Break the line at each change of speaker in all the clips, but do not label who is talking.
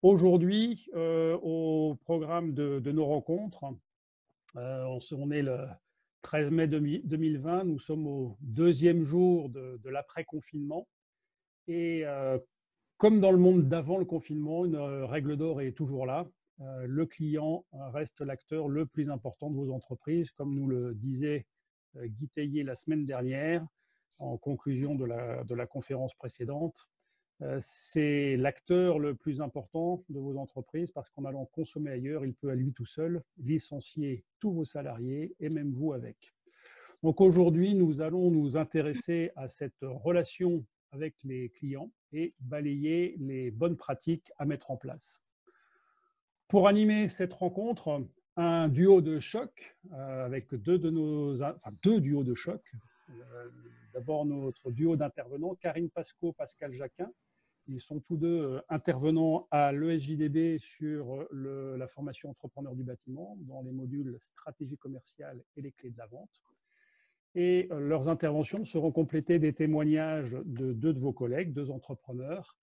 Aujourd'hui, au programme de nos rencontres, on est le 13 mai 2020, nous sommes au deuxième jour de l'après-confinement. Et comme dans le monde d'avant le confinement, une règle d'or est toujours là. Le client reste l'acteur le plus important de vos entreprises, comme nous le disait Guy Thaillier la semaine dernière, en conclusion de la conférence précédente. C'est l'acteur le plus important de vos entreprises parce qu'en allant consommer ailleurs, il peut à lui tout seul licencier tous vos salariés et même vous avec. Donc aujourd'hui, nous allons nous intéresser à cette relation avec les clients et balayer les bonnes pratiques à mettre en place. Pour animer cette rencontre, un duo de choc avec deux duos de choc. D'abord notre duo d'intervenants, Karine Pasco, Pascal Jacquin. Ils sont tous deux intervenants à l'ESJDB sur la formation entrepreneur du bâtiment dans les modules stratégie commerciale et les clés de la vente. Et leurs interventions seront complétées des témoignages de deux de vos collègues, deux entrepreneurs.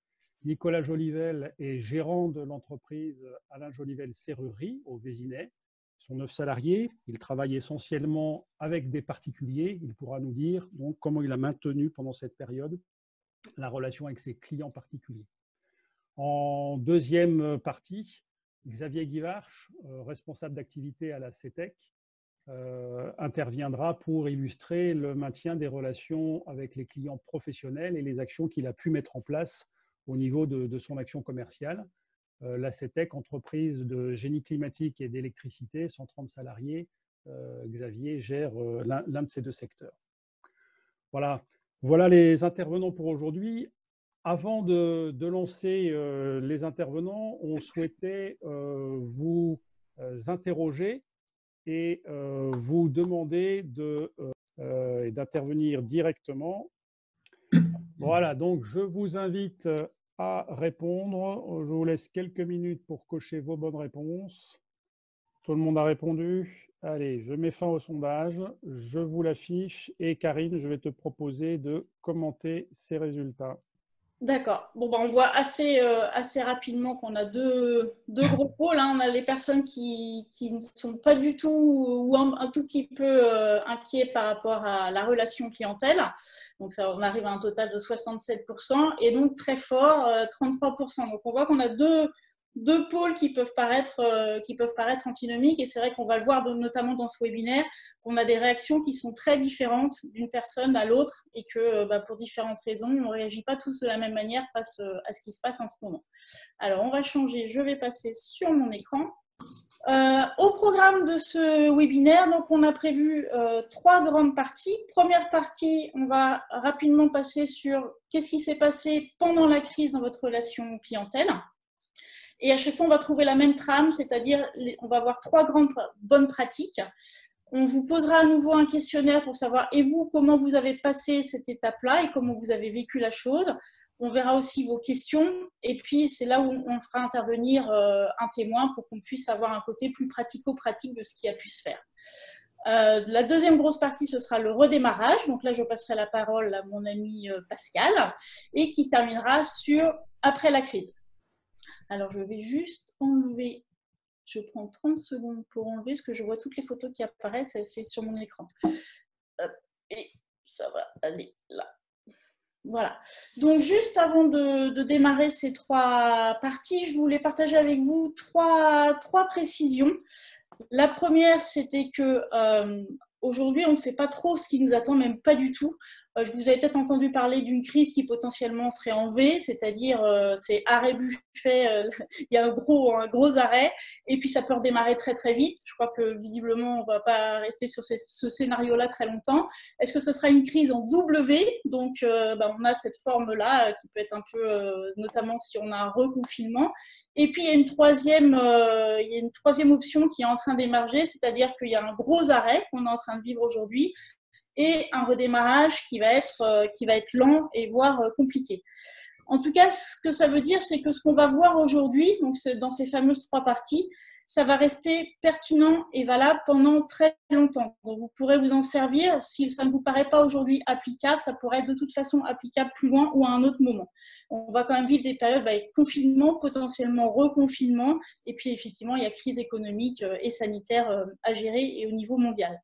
Nicolas Jolivel est gérant de l'entreprise Alain Jolivel Serrurerie au Vésinet. Ils sont 9 salariés. Il travaille essentiellement avec des particuliers. Il pourra nous dire donc comment il a maintenu pendant cette période la relation avec ses clients particuliers. En deuxième partie, Xavier Guivarch, responsable d'activité à la CETEC, interviendra pour illustrer le maintien des relations avec les clients professionnels et les actions qu'il a pu mettre en place au niveau de son action commerciale. La CETEC, entreprise de génie climatique et d'électricité, 130 salariés, Xavier gère l'un de ces deux secteurs. Voilà les intervenants pour aujourd'hui. Avant de lancer les intervenants, on souhaitait vous interroger et vous demander d'intervenir directement. Voilà, donc je vous invite à répondre. Je vous laisse quelques minutes pour cocher vos bonnes réponses. Tout le monde a répondu. Allez, je mets fin au sondage, je vous l'affiche et Karine, je vais te proposer de commenter ces résultats.
D'accord. Bon, on voit assez rapidement qu'on a deux gros pôles. On a les personnes qui ne sont pas du tout ou un tout petit peu inquiets par rapport à la relation clientèle. Donc, ça, on arrive à un total de 67% et donc très fort, 33%. Donc, on voit qu'on a deux pôles qui peuvent paraître antinomiques et c'est vrai qu'on va le voir notamment dans ce webinaire, qu'on a des réactions qui sont très différentes d'une personne à l'autre et que pour différentes raisons, on ne réagit pas tous de la même manière face à ce qui se passe en ce moment. Alors, on va changer, je vais passer sur mon écran. Au programme de ce webinaire, donc on a prévu 3 grandes parties. Première partie, on va rapidement passer sur qu'est-ce qui s'est passé pendant la crise dans votre relation clientèle. Et à chaque fois, on va trouver la même trame, c'est-à-dire on va avoir 3 grandes bonnes pratiques. On vous posera à nouveau un questionnaire pour savoir, et vous, comment vous avez passé cette étape-là et comment vous avez vécu la chose. On verra aussi vos questions et puis c'est là où on fera intervenir un témoin pour qu'on puisse avoir un côté plus pratico-pratique de ce qui a pu se faire. La deuxième grosse partie, ce sera le redémarrage. Donc là, je passerai la parole à mon ami Pascal et qui terminera sur après la crise. Alors, je vais juste enlever, je prends 30 secondes pour enlever, parce que je vois toutes les photos qui apparaissent, c'est sur mon écran. Et ça va aller là. Voilà. Donc, juste avant de démarrer ces 3 parties, je voulais partager avec vous trois précisions. La première, c'était que aujourd'hui, on ne sait pas trop ce qui nous attend, même pas du tout. Vous avez peut-être entendu parler d'une crise qui potentiellement serait en V, c'est-à-dire c'est arrêt buffet, il y a un gros arrêt, et puis ça peut redémarrer très très vite. Je crois que visiblement, on ne va pas rester sur ce scénario-là très longtemps. Est-ce que ce sera une crise en W? Donc, on a cette forme-là qui peut être un peu, notamment si on a un reconfinement. Et puis, il y a une troisième option qui est en train d'émerger, c'est-à-dire qu'il y a un gros arrêt qu'on est en train de vivre aujourd'hui et un redémarrage qui va être lent et voire compliqué. En tout cas, ce que ça veut dire, c'est que ce qu'on va voir aujourd'hui, donc dans ces fameuses 3 parties, ça va rester pertinent et valable pendant très longtemps. Donc, vous pourrez vous en servir. Si ça ne vous paraît pas aujourd'hui applicable, ça pourrait être de toute façon applicable plus loin ou à un autre moment. On va quand même vivre des périodes avec confinement, potentiellement reconfinement, et puis effectivement, il y a crise économique et sanitaire à gérer et au niveau mondial.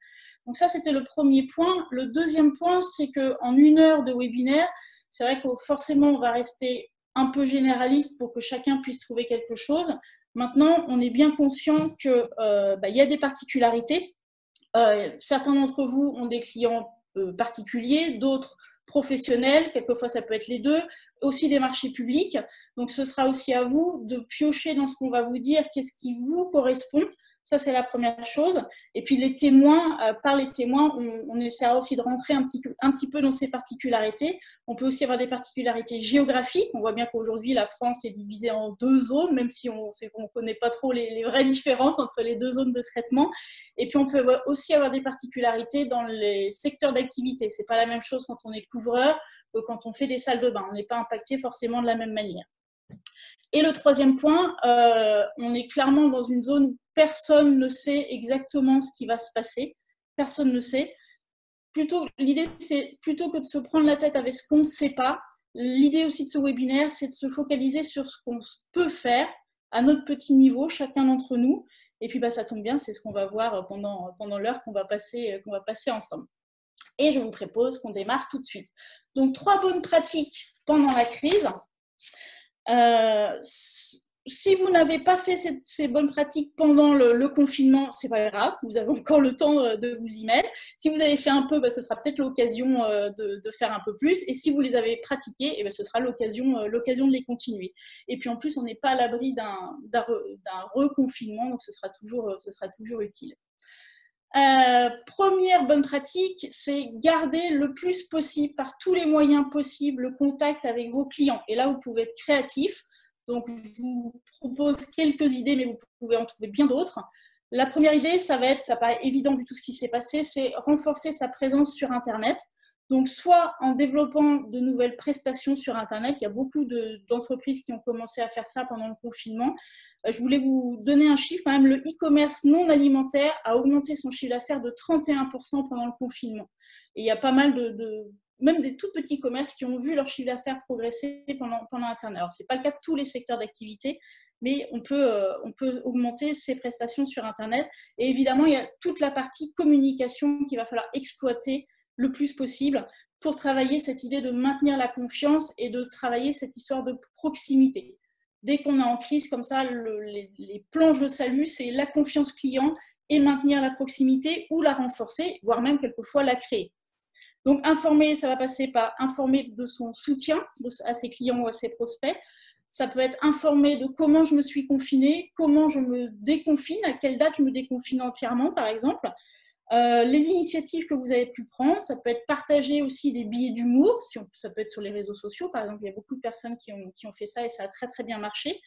Donc ça, c'était le premier point. Le deuxième point, c'est qu'en 1 heure de webinaire, c'est vrai que forcément, on va rester un peu généraliste pour que chacun puisse trouver quelque chose. Maintenant, on est bien conscient qu'il y a des particularités. Certains d'entre vous ont des clients particuliers, d'autres professionnels, quelquefois ça peut être les deux, aussi des marchés publics. Donc, ce sera aussi à vous de piocher dans ce qu'on va vous dire, qu'est-ce qui vous correspond. Ça, c'est la première chose. Et puis, les témoins, par les témoins, on essaiera aussi de rentrer un petit peu dans ces particularités. On peut aussi avoir des particularités géographiques. On voit bien qu'aujourd'hui, la France est divisée en 2 zones, même si on ne connaît pas trop les vraies différences entre les 2 zones de traitement. Et puis, on peut aussi avoir des particularités dans les secteurs d'activité. Ce n'est pas la même chose quand on est couvreur que quand on fait des salles de bain. On n'est pas impacté forcément de la même manière. Et le troisième point, on est clairement dans une zone où personne ne sait exactement ce qui va se passer. Personne ne sait. L'idée, c'est plutôt que de se prendre la tête avec ce qu'on ne sait pas, l'idée aussi de ce webinaire, c'est de se focaliser sur ce qu'on peut faire à notre petit niveau, chacun d'entre nous. Et puis, ça tombe bien, c'est ce qu'on va voir pendant l'heure qu'on va passer ensemble. Et je vous propose qu'on démarre tout de suite. Donc, 3 bonnes pratiques pendant la crise. Si vous n'avez pas fait ces bonnes pratiques pendant le confinement, c'est pas grave, vous avez encore le temps de vous y mettre. Si vous avez fait un peu, ce sera peut-être l'occasion de faire un peu plus. Et si vous les avez pratiquées, ce sera l'occasion de les continuer. Et puis en plus, on n'est pas à l'abri d'un reconfinement, donc ce sera toujours utile. Première bonne pratique, c'est garder le plus possible, par tous les moyens possibles, le contact avec vos clients. Et là, vous pouvez être créatif. Donc, je vous propose quelques idées, mais vous pouvez en trouver bien d'autres. La première idée, ça paraît évident vu tout ce qui s'est passé, c'est renforcer sa présence sur Internet. Donc, soit en développant de nouvelles prestations sur Internet, il y a beaucoup d'entreprises qui ont commencé à faire ça pendant le confinement. Je voulais vous donner un chiffre, quand même, le e-commerce non alimentaire a augmenté son chiffre d'affaires de 31% pendant le confinement. Et il y a pas mal même des tout petits commerces qui ont vu leur chiffre d'affaires progresser pendant Internet. Alors, ce n'est pas le cas de tous les secteurs d'activité, mais on peut augmenter ses prestations sur Internet. Et évidemment, il y a toute la partie communication qu'il va falloir exploiter le plus possible pour travailler cette idée de maintenir la confiance et de travailler cette histoire de proximité. Dès qu'on est en crise comme ça, les planches de salut, c'est la confiance client et maintenir la proximité ou la renforcer, voire même quelquefois la créer. Donc, informer, ça va passer par informer de son soutien à ses clients ou à ses prospects. Ça peut être informer de comment je me suis confinée, comment je me déconfine, à quelle date je me déconfine entièrement, par exemple. Les initiatives que vous avez pu prendre, ça peut être partager aussi des billets d'humour, ça peut être sur les réseaux sociaux, par exemple, il y a beaucoup de personnes qui ont fait ça et ça a très très bien marché.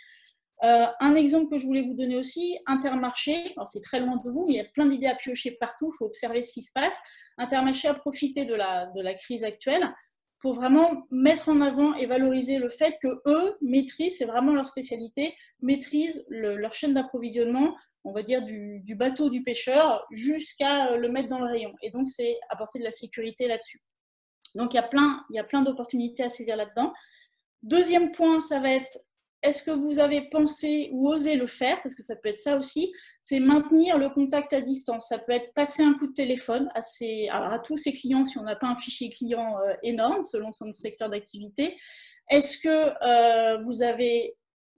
Un exemple que je voulais vous donner aussi, Intermarché, alors c'est très loin de vous, mais il y a plein d'idées à piocher partout, il faut observer ce qui se passe. Intermarché a profité de la crise actuelle pour vraiment mettre en avant et valoriser le fait qu'eux maîtrisent, c'est vraiment leur spécialité, maîtrisent leur chaîne d'approvisionnement, on va dire du bateau du pêcheur jusqu'à le mettre dans le rayon. Et donc, c'est apporter de la sécurité là-dessus. Donc, il y a plein d'opportunités à saisir là-dedans. Deuxième point, ça va être, est-ce que vous avez pensé ou osé le faire? Parce que ça peut être ça aussi, c'est maintenir le contact à distance. Ça peut être passer un coup de téléphone à tous ces clients, si on n'a pas un fichier client énorme, selon son secteur d'activité. Est-ce que vous avez...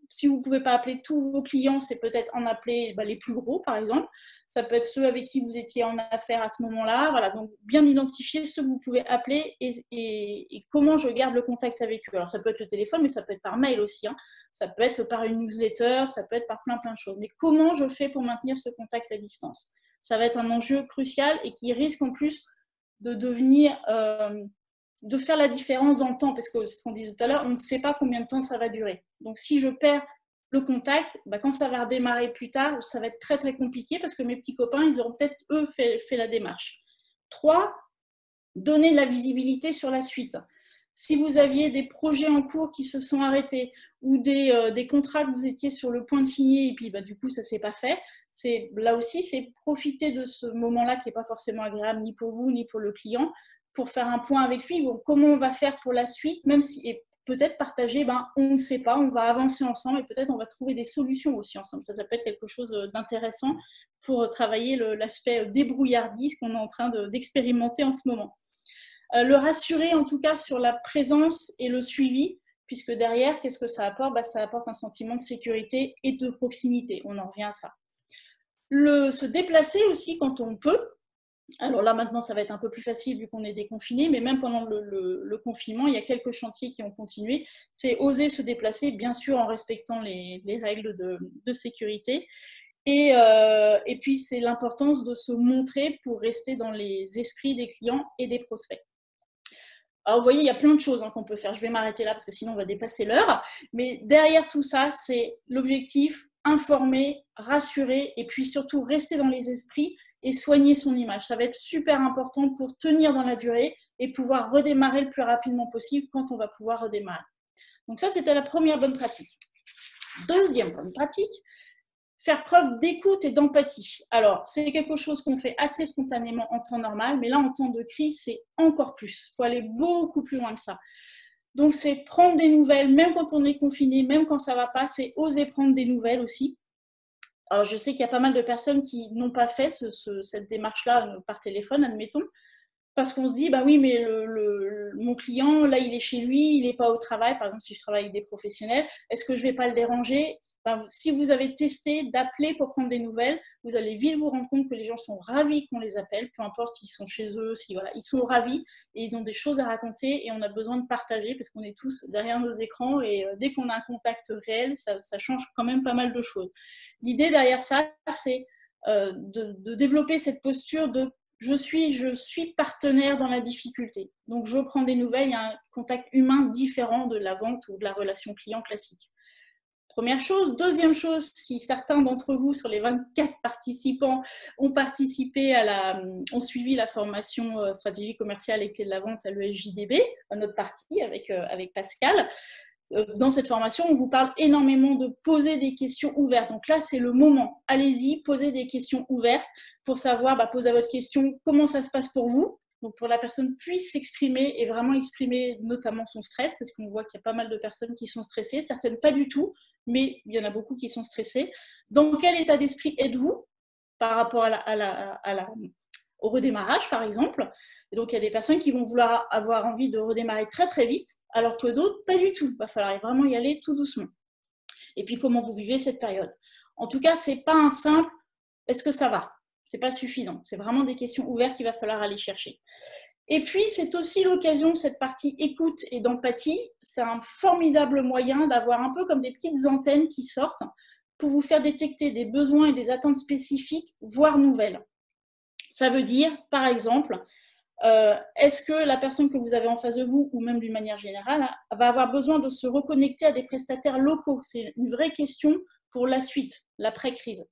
Si vous ne pouvez pas appeler tous vos clients, c'est peut-être en appeler les plus gros, par exemple. Ça peut être ceux avec qui vous étiez en affaires à ce moment-là. Voilà, donc bien identifier ceux que vous pouvez appeler et comment je garde le contact avec eux. Alors, ça peut être le téléphone, mais ça peut être par mail aussi. Ça peut être par une newsletter, ça peut être par plein de choses. Mais comment je fais pour maintenir ce contact à distance? Ça va être un enjeu crucial et qui risque en plus de devenir... de faire la différence dans le temps, parce que ce qu'on disait tout à l'heure, on ne sait pas combien de temps ça va durer. Donc, si je perds le contact, quand ça va redémarrer plus tard, ça va être très, très compliqué parce que mes petits copains, ils auront peut-être, eux, fait la démarche. 3, donner de la visibilité sur la suite. Si vous aviez des projets en cours qui se sont arrêtés ou des contrats que vous étiez sur le point de signer et puis du coup ça ne s'est pas fait, là aussi c'est profiter de ce moment-là qui n'est pas forcément agréable ni pour vous ni pour le client pour faire un point avec lui. Bon, comment on va faire pour la suite, même si, et peut-être partager, on ne sait pas, on va avancer ensemble et peut-être on va trouver des solutions aussi ensemble. Ça peut être quelque chose d'intéressant pour travailler l'aspect débrouillardise qu'on est en train d'expérimenter en ce moment. Le rassurer en tout cas sur la présence et le suivi, puisque derrière, qu'est-ce que ça apporte? Ça apporte un sentiment de sécurité et de proximité, on en revient à ça. Se déplacer aussi quand on peut. Alors là maintenant ça va être un peu plus facile vu qu'on est déconfiné, mais même pendant le confinement, il y a quelques chantiers qui ont continué. C'est oser se déplacer, bien sûr en respectant les règles de sécurité. Et puis c'est l'importance de se montrer pour rester dans les esprits des clients et des prospects. Alors, vous voyez, il y a plein de choses qu'on peut faire. Je vais m'arrêter là parce que sinon, on va dépasser l'heure. Mais derrière tout ça, c'est l'objectif, informer, rassurer et puis surtout rester dans les esprits et soigner son image. Ça va être super important pour tenir dans la durée et pouvoir redémarrer le plus rapidement possible quand on va pouvoir redémarrer. Donc ça, c'était la première bonne pratique. Deuxième bonne pratique, faire preuve d'écoute et d'empathie. Alors, c'est quelque chose qu'on fait assez spontanément en temps normal, mais là, en temps de crise, c'est encore plus. Il faut aller beaucoup plus loin que ça. Donc, c'est prendre des nouvelles, même quand on est confiné, même quand ça ne va pas, c'est oser prendre des nouvelles aussi. Alors, je sais qu'il y a pas mal de personnes qui n'ont pas fait cette démarche-là par téléphone, admettons, parce qu'on se dit, oui, mais mon client, là, il est chez lui, il n'est pas au travail. Par exemple, si je travaille avec des professionnels, est-ce que je ne vais pas le déranger? Si vous avez testé d'appeler pour prendre des nouvelles, vous allez vite vous rendre compte que les gens sont ravis qu'on les appelle, peu importe s'ils sont chez eux, ils sont ravis et ils ont des choses à raconter et on a besoin de partager parce qu'on est tous derrière nos écrans et dès qu'on a un contact réel, ça change quand même pas mal de choses. L'idée derrière ça, c'est de développer cette posture de je suis partenaire dans la difficulté. Donc, je prends des nouvelles, il y a un contact humain différent de la vente ou de la relation client classique. Première chose. Deuxième chose, si certains d'entre vous, sur les 24 participants, ont suivi la formation stratégie commerciale et clé de la vente à l'ESJDB, à notre partie avec Pascal, dans cette formation, on vous parle énormément de poser des questions ouvertes. Donc là, c'est le moment. Allez-y, posez des questions ouvertes pour savoir, poser votre question, comment ça se passe pour vous. Donc pour que la personne puisse s'exprimer et vraiment exprimer notamment son stress, parce qu'on voit qu'il y a pas mal de personnes qui sont stressées, certaines pas du tout, mais il y en a beaucoup qui sont stressées. Dans quel état d'esprit êtes-vous par rapport au redémarrage, par exemple? Et donc, il y a des personnes qui vont vouloir avoir envie de redémarrer très, très vite, alors que d'autres, pas du tout. Il va falloir vraiment y aller tout doucement. Et puis, comment vous vivez cette période? En tout cas, ce n'est pas un simple « est-ce que ça va ?» Ce n'est pas suffisant. C'est vraiment des questions ouvertes qu'il va falloir aller chercher. Et puis, c'est aussi l'occasion, cette partie écoute et d'empathie, c'est un formidable moyen d'avoir un peu comme des petites antennes qui sortent pour vous faire détecter des besoins et des attentes spécifiques, voire nouvelles. Ça veut dire, par exemple, est-ce que la personne que vous avez en face de vous, ou même d'une manière générale, va avoir besoin de se reconnecter à des prestataires locaux? C'est une vraie question pour la suite, l'après-crise.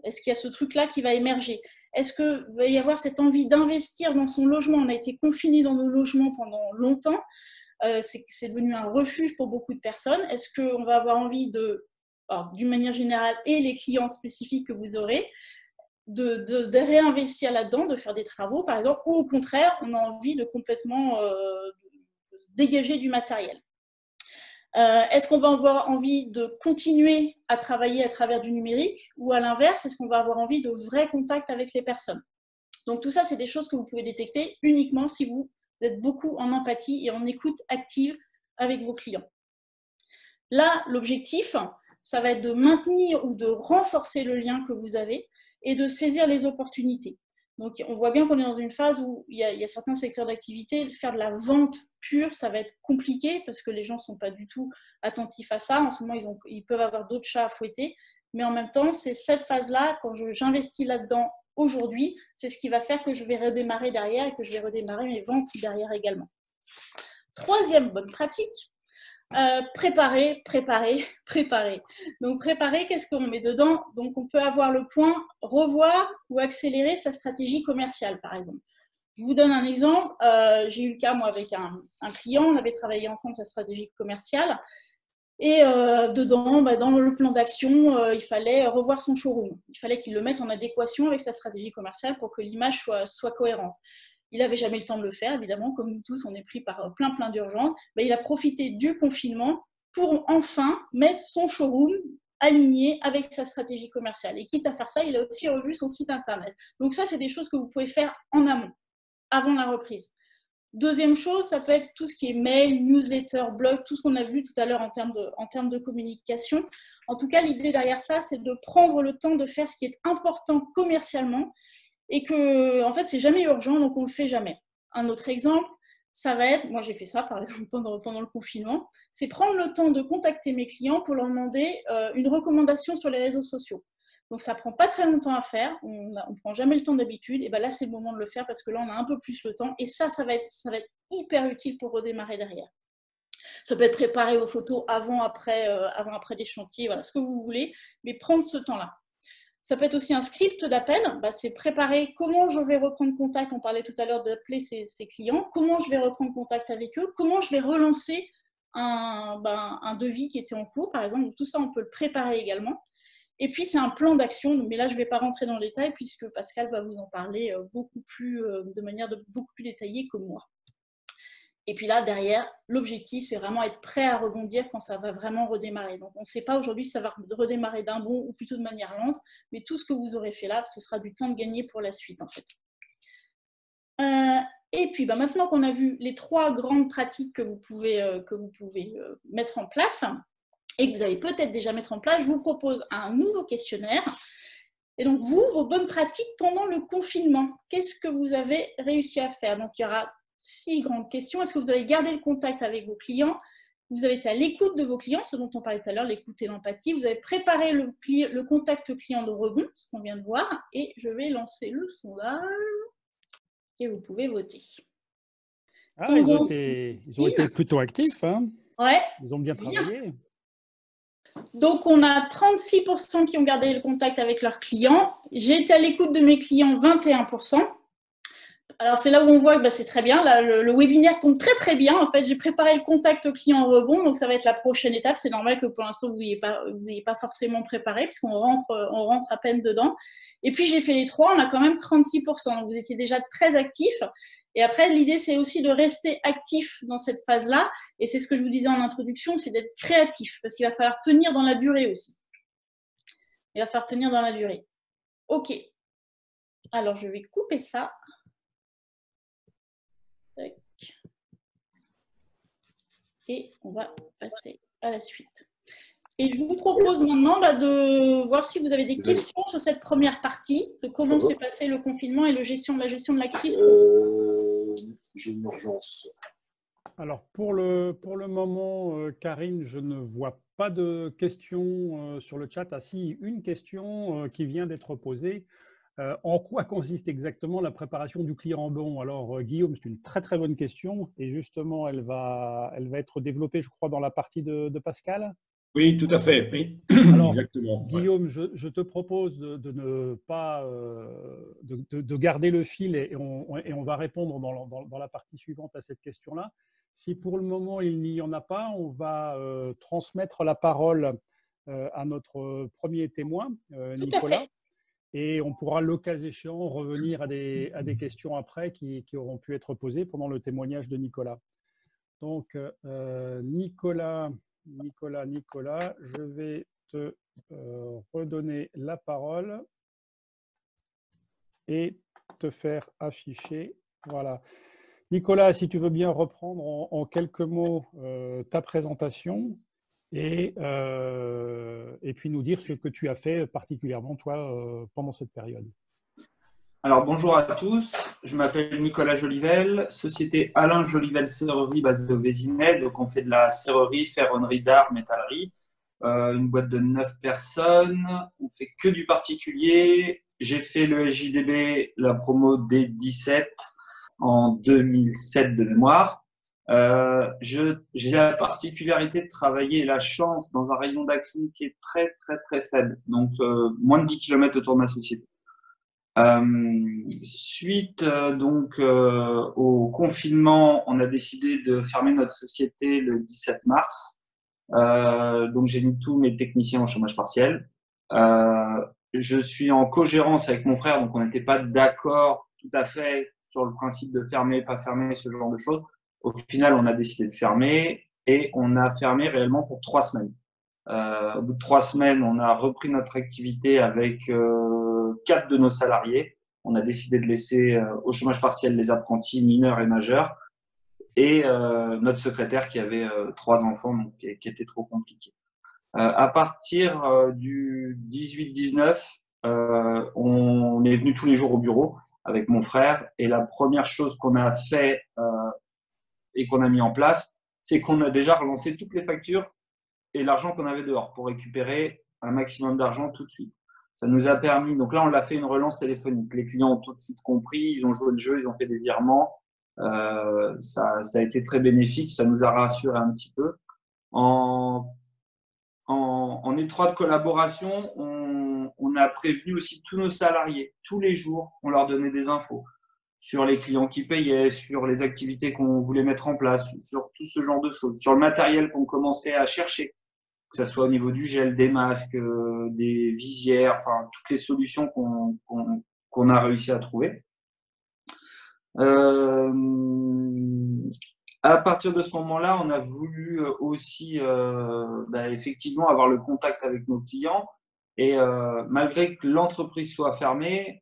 Est-ce qu'il y a ce truc-là qui va émerger? Est-ce qu'il va y avoir cette envie d'investir dans son logement? On a été confinés dans nos logements pendant longtemps. C'est devenu un refuge pour beaucoup de personnes. Est-ce qu'on va avoir envie d'une manière générale, et les clients spécifiques que vous aurez, de réinvestir là-dedans, de faire des travaux, par exemple, ou au contraire, on a envie de complètement se dégager du matériel? Est-ce qu'on va avoir envie de continuer à travailler à travers du numérique, ou à l'inverse, est-ce qu'on va avoir envie de vrais contacts avec les personnes? Donc tout ça, c'est des choses que vous pouvez détecter uniquement si vous êtes beaucoup en empathie et en écoute active avec vos clients. Là, l'objectif, ça va être de maintenir ou de renforcer le lien que vous avez et de saisir les opportunités. Donc, on voit bien qu'on est dans une phase où il y a certains secteurs d'activité, faire de la vente pure, ça va être compliqué parce que les gens ne sont pas du tout attentifs à ça. En ce moment, ils peuvent avoir d'autres chats à fouetter. Mais en même temps, c'est cette phase-là, quand j'investis là-dedans aujourd'hui, c'est ce qui va faire que je vais redémarrer derrière et que je vais redémarrer mes ventes derrière également. Troisième bonne pratique, préparer. Donc préparer, qu'est-ce qu'on met dedans? Donc on peut avoir le point revoir ou accélérer sa stratégie commerciale, par exemple. Je vous donne un exemple. J'ai eu le cas, moi, avec un client. On avait travaillé ensemble sa stratégie commerciale. Et dedans, dans le plan d'action, il fallait revoir son showroom. Il fallait qu'il le mette en adéquation avec sa stratégie commerciale pour que l'image soit cohérente. Il n'avait jamais le temps de le faire, évidemment, comme nous tous, on est pris par plein d'urgences. Il a profité du confinement pour enfin mettre son showroom aligné avec sa stratégie commerciale. Et quitte à faire ça, il a aussi revu son site internet. Donc ça, c'est des choses que vous pouvez faire en amont, avant la reprise. Deuxième chose, ça peut être tout ce qui est mail, newsletter, blog, tout ce qu'on a vu tout à l'heure en termes de communication. En tout cas, l'idée derrière ça, c'est de prendre le temps de faire ce qui est important commercialement et que, en fait, c'est jamais urgent, donc on le fait jamais. Un autre exemple, ça va être, moi j'ai fait ça par exemple pendant le confinement, c'est prendre le temps de contacter mes clients pour leur demander une recommandation sur les réseaux sociaux. Donc ça prend pas très longtemps à faire, on ne prend jamais le temps d'habitude, et là c'est le moment de le faire parce que là on a un peu plus le temps, et ça va être hyper utile pour redémarrer derrière. Ça peut être préparer vos photos avant, après des chantiers, voilà, ce que vous voulez, mais prendre ce temps-là. Ça peut être aussi un script d'appel, c'est préparer comment je vais reprendre contact, on parlait tout à l'heure d'appeler ses clients, comment je vais reprendre contact avec eux, comment je vais relancer un devis qui était en cours, par exemple. Donc, tout ça, on peut le préparer également. Et puis, c'est un plan d'action, mais là, je ne vais pas rentrer dans le détail puisque Pascal va vous en parler de manière beaucoup plus détaillée que moi. Et puis là, derrière, l'objectif, c'est vraiment être prêt à rebondir quand ça va vraiment redémarrer. Donc, on ne sait pas aujourd'hui si ça va redémarrer d'un bond ou plutôt de manière lente, mais tout ce que vous aurez fait là, ce sera du temps de gagner pour la suite, en fait. Et puis, maintenant qu'on a vu les 3 grandes pratiques que vous pouvez mettre en place, et que vous allez peut-être déjà mettre en place, je vous propose un nouveau questionnaire. Et donc, vos bonnes pratiques pendant le confinement, qu'est-ce que vous avez réussi à faire? Donc, il y aura 6 grandes questions. Est-ce que vous avez gardé le contact avec vos clients? Vous avez été à l'écoute de vos clients, ce dont on parlait tout à l'heure, l'écoute et l'empathie. Vous avez préparé le contact client de rebond, ce qu'on vient de voir. Et je vais lancer le sondage et vous pouvez voter.
Ils ont été plutôt actifs. Hein.
Ouais.
Ils ont bien travaillé.
Donc, on a 36% qui ont gardé le contact avec leurs clients. J'ai été à l'écoute de mes clients, 21%. Alors, c'est là où on voit que c'est très bien. Là, le webinaire tombe très, très bien. En fait, j'ai préparé le contact client en rebond. Donc, ça va être la prochaine étape. C'est normal que pour l'instant, vous n'ayez pas forcément préparé puisqu'on rentre à peine dedans. Et puis, j'ai fait les 3. On a quand même 36%. Donc, vous étiez déjà très actifs. Et après, l'idée, c'est aussi de rester actif dans cette phase-là. Et c'est ce que je vous disais en introduction, c'est d'être créatif parce qu'il va falloir tenir dans la durée aussi. Il va falloir tenir dans la durée. OK. Alors, je vais couper ça. Et on va passer à la suite. Et je vous propose maintenant de voir si vous avez des questions sur cette première partie, de comment s'est passé le confinement et la gestion de la crise.
J'ai une urgence.
Alors, pour le moment, Karine, je ne vois pas de questions sur le chat. Ah si, une question qui vient d'être posée. En quoi consiste exactement la préparation du client en bon? Alors, Guillaume, c'est une très très bonne question et justement, elle va être développée, je crois, dans la partie de Pascal.
Oui, tout à fait. Oui.
Alors,
exactement.
Guillaume, je te propose de ne pas de garder le fil et on va répondre dans la partie suivante à cette question-là. Si pour le moment il n'y en a pas, on va transmettre la parole à notre premier témoin, Nicolas. Et on pourra, le cas échéant, revenir à des questions après qui auront pu être posées pendant le témoignage de Nicolas. Donc, Nicolas, je vais te redonner la parole et te faire afficher. Voilà. Nicolas, si tu veux bien reprendre en quelques mots ta présentation. Et puis nous dire ce que tu as fait particulièrement, toi, pendant cette période.
Alors, bonjour à tous. Je m'appelle Nicolas Jolivel, société Alain Jolivel Serrerie basée au Vésinet. Donc, on fait de la serrerie, ferronnerie d'art, métallerie. Une boîte de 9 personnes. On fait que du particulier. J'ai fait le SJDB, la promo D17 en 2007 de mémoire. J'ai la particularité de travailler et la chance dans un rayon d'action qui est très, très, très faible. Donc, moins de 10 km autour de ma société. Suite donc au confinement, on a décidé de fermer notre société le 17 mars. Donc j'ai mis tous mes techniciens au chômage partiel. Je suis en co-gérance avec mon frère, donc on n'était pas d'accord tout à fait sur le principe de fermer, pas fermer, ce genre de choses. Au final, on a décidé de fermer et on a fermé réellement pour 3 semaines. Au bout de 3 semaines, on a repris notre activité avec 4 de nos salariés. On a décidé de laisser au chômage partiel les apprentis mineurs et majeurs et notre secrétaire qui avait 3 enfants, donc qui était trop compliqué. À partir du 18-19, on est venu tous les jours au bureau avec mon frère et la première chose qu'on a fait et qu'on a mis en place, c'est qu'on a déjà relancé toutes les factures et l'argent qu'on avait dehors pour récupérer un maximum d'argent tout de suite. Ça nous a permis, donc là on l'a fait une relance téléphonique. Les clients ont tout de suite compris, ils ont joué le jeu, ils ont fait des virements. Ça a été très bénéfique, ça nous a rassuré un petit peu. En étroite collaboration, on a prévenu aussi tous nos salariés. Tous les jours, on leur donnait des infos sur les clients qui payaient, sur les activités qu'on voulait mettre en place, sur tout ce genre de choses, sur le matériel qu'on commençait à chercher, que ce soit au niveau du gel, des masques, des visières, enfin toutes les solutions qu'on a réussi à trouver. À partir de ce moment-là, on a voulu aussi effectivement avoir le contact avec nos clients et malgré que l'entreprise soit fermée,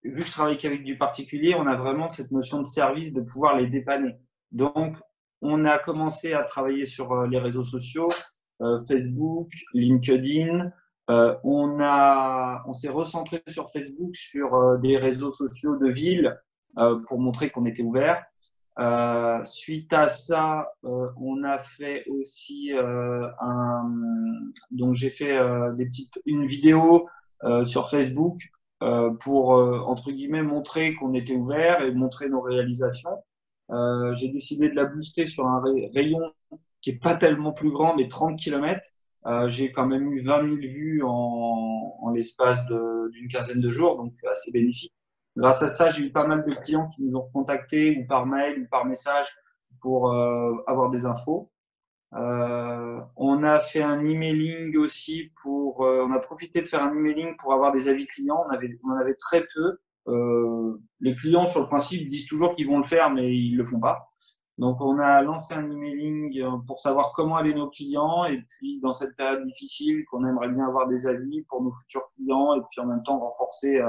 vu que je travaille qu'avec du particulier, on a vraiment cette notion de service, de pouvoir les dépanner. Donc, on a commencé à travailler sur les réseaux sociaux, Facebook, LinkedIn. On s'est recentré sur Facebook, sur des réseaux sociaux de ville pour montrer qu'on était ouvert. Suite à ça, on a fait aussi donc j'ai fait une vidéo sur Facebook pour entre guillemets montrer qu'on était ouvert et montrer nos réalisations. J'ai décidé de la booster sur un rayon qui est pas tellement plus grand, mais 30 km. J'ai quand même eu 20 000 vues en l'espace d'une quinzaine de jours, donc assez bénéfique. Grâce à ça, j'ai eu pas mal de clients qui nous ont contactés ou par mail ou par message pour avoir des infos. On a fait un emailing aussi on a profité de faire un emailing pour avoir des avis clients. On en avait très peu. Les clients, sur le principe, disent toujours qu'ils vont le faire, mais ils le font pas. Donc, on a lancé un emailing pour savoir comment allaient nos clients et puis dans cette période difficile qu'on aimerait bien avoir des avis pour nos futurs clients et puis en même temps renforcer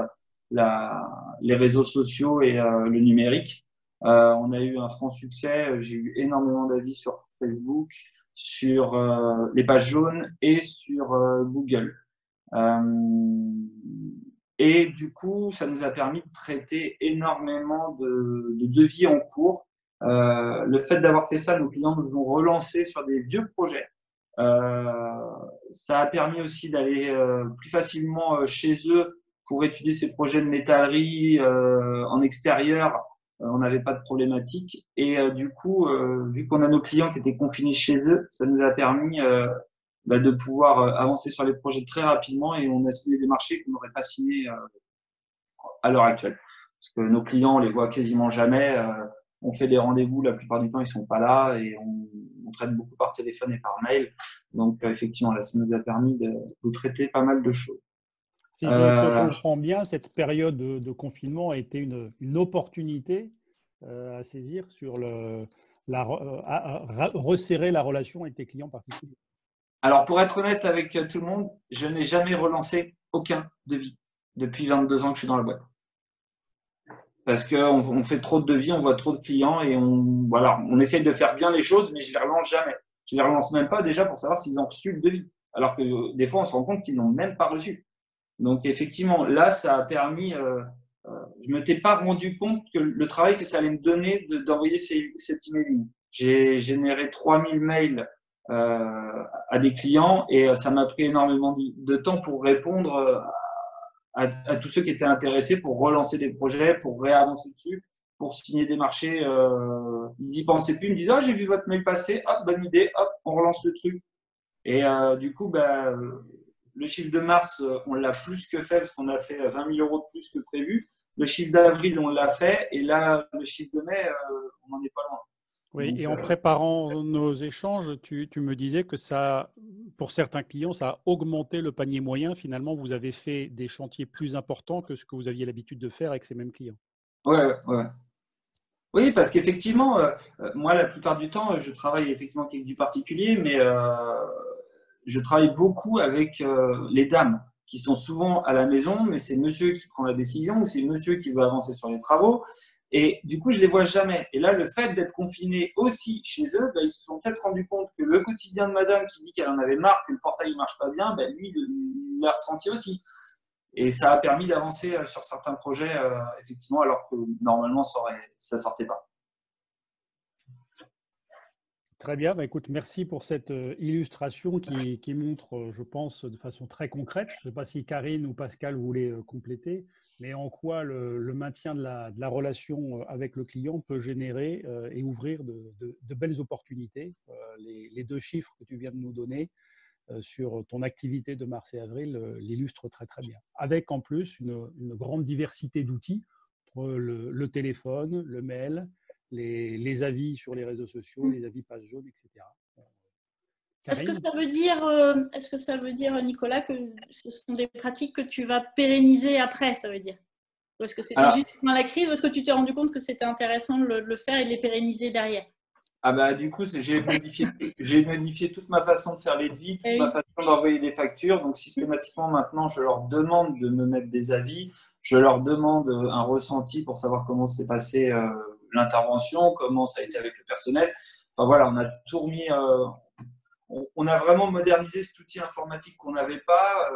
les réseaux sociaux et le numérique. On a eu un franc succès. J'ai eu énormément d'avis sur Facebook, sur les pages jaunes et sur Google. Et du coup, ça nous a permis de traiter énormément de devis en cours. Le fait d'avoir fait ça, nos clients nous ont relancé sur des vieux projets. Ça a permis aussi d'aller plus facilement chez eux pour étudier ces projets de métallerie en extérieur. On n'avait pas de problématique. Et du coup, vu qu'on a nos clients qui étaient confinés chez eux, ça nous a permis de pouvoir avancer sur les projets très rapidement et on a signé des marchés qu'on n'aurait pas signés à l'heure actuelle. Parce que nos clients, on les voit quasiment jamais. On fait des rendez-vous, la plupart du temps, ils sont pas là et on traite beaucoup par téléphone et par mail. Donc, effectivement, là, ça nous a permis de traiter pas mal de choses.
Si je comprends bien, cette période de confinement a été une opportunité à saisir sur resserrer la relation avec tes clients particuliers.
Alors, pour être honnête avec tout le monde, je n'ai jamais relancé aucun devis depuis 22 ans que je suis dans la boîte. Parce qu'on fait trop de devis, on voit trop de clients et on essaye de faire bien les choses, mais je les relance jamais. Je les relance même pas déjà pour savoir s'ils ont reçu le devis. Alors que des fois, on se rend compte qu'ils n'ont même pas reçu. Donc, effectivement, là, ça a permis… je ne m'étais pas rendu compte que le travail que ça allait me donner d'envoyer cet emailing. J'ai généré 3000 mails à des clients et ça m'a pris énormément de temps pour répondre à tous ceux qui étaient intéressés pour relancer des projets, pour réavancer dessus, pour signer des marchés. Ils y pensaient plus, ils me disaient « Ah, j'ai vu votre mail passer, hop, bonne idée, hop, on relance le truc ». Et du coup, le le chiffre de mars, on l'a plus que fait parce qu'on a fait 20 000 euros de plus que prévu. Le chiffre d'avril, on l'a fait. Et là, le chiffre de mai, on n'en est pas loin.
Oui,
Donc,
et en préparant nos échanges, tu me disais que ça, pour certains clients, ça a augmenté le panier moyen. Finalement, vous avez fait des chantiers plus importants que ce que vous aviez l'habitude de faire avec ces mêmes clients.
ouais. Oui, parce qu'effectivement, moi, la plupart du temps, je travaille effectivement avec du particulier, mais je travaille beaucoup avec les dames qui sont souvent à la maison, mais c'est monsieur qui prend la décision ou c'est monsieur qui veut avancer sur les travaux. Et du coup, je les vois jamais. Et là, le fait d'être confiné aussi chez eux, ben, ils se sont peut-être rendus compte que le quotidien de madame qui dit qu'elle en avait marre, que le portail ne marche pas bien, ben, lui, il l'a ressenti aussi. Et ça a permis d'avancer sur certains projets, effectivement, alors que normalement, ça ne sortait pas.
Très bien. Bah, écoute, merci pour cette illustration qui montre, je pense, de façon très concrète. Je ne sais pas si Karine ou Pascal voulaient compléter, mais en quoi le maintien de la relation avec le client peut générer et ouvrir de belles opportunités. Les deux chiffres que tu viens de nous donner sur ton activité de mars et avril l'illustrent très très bien. Avec en plus une grande diversité d'outils, entre le téléphone, le mail, les avis sur les réseaux sociaux, les avis pages jaunes, etc.
Est-ce que ça veut dire, Nicolas, que ce sont des pratiques que tu vas pérenniser après, ça veut dire? Ou est-ce que c'était juste pendant la crise, ou est-ce que tu t'es rendu compte que c'était intéressant de le faire et de les pérenniser derrière?
Ah bah, du coup, j'ai modifié toute ma façon de faire les devis, toute ma façon d'envoyer des factures. Donc, systématiquement, maintenant, je leur demande de me mettre des avis. Je leur demande un ressenti pour savoir comment s'est passée l'intervention, comment ça a été avec le personnel. Enfin, voilà, on a tout remis. On a vraiment modernisé cet outil informatique qu'on n'avait pas.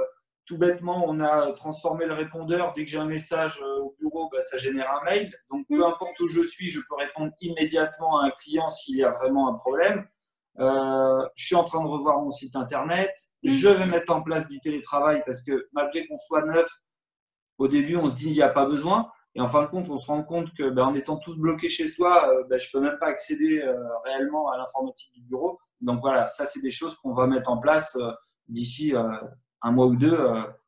Tout bêtement, on a transformé le répondeur. Dès que j'ai un message au bureau, bah, ça génère un mail. Donc, peu importe où je suis, je peux répondre immédiatement à un client s'il y a vraiment un problème. Je suis en train de revoir mon site internet. Je vais mettre en place du télétravail parce que malgré qu'on soit neuf, au début, on se dit qu'il n'y a pas besoin. Et en fin de compte, on se rend compte que en étant tous bloqués chez soi, je ne peux même pas accéder réellement à l'informatique du bureau. Donc voilà, ça, c'est des choses qu'on va mettre en place d'ici un mois ou deux,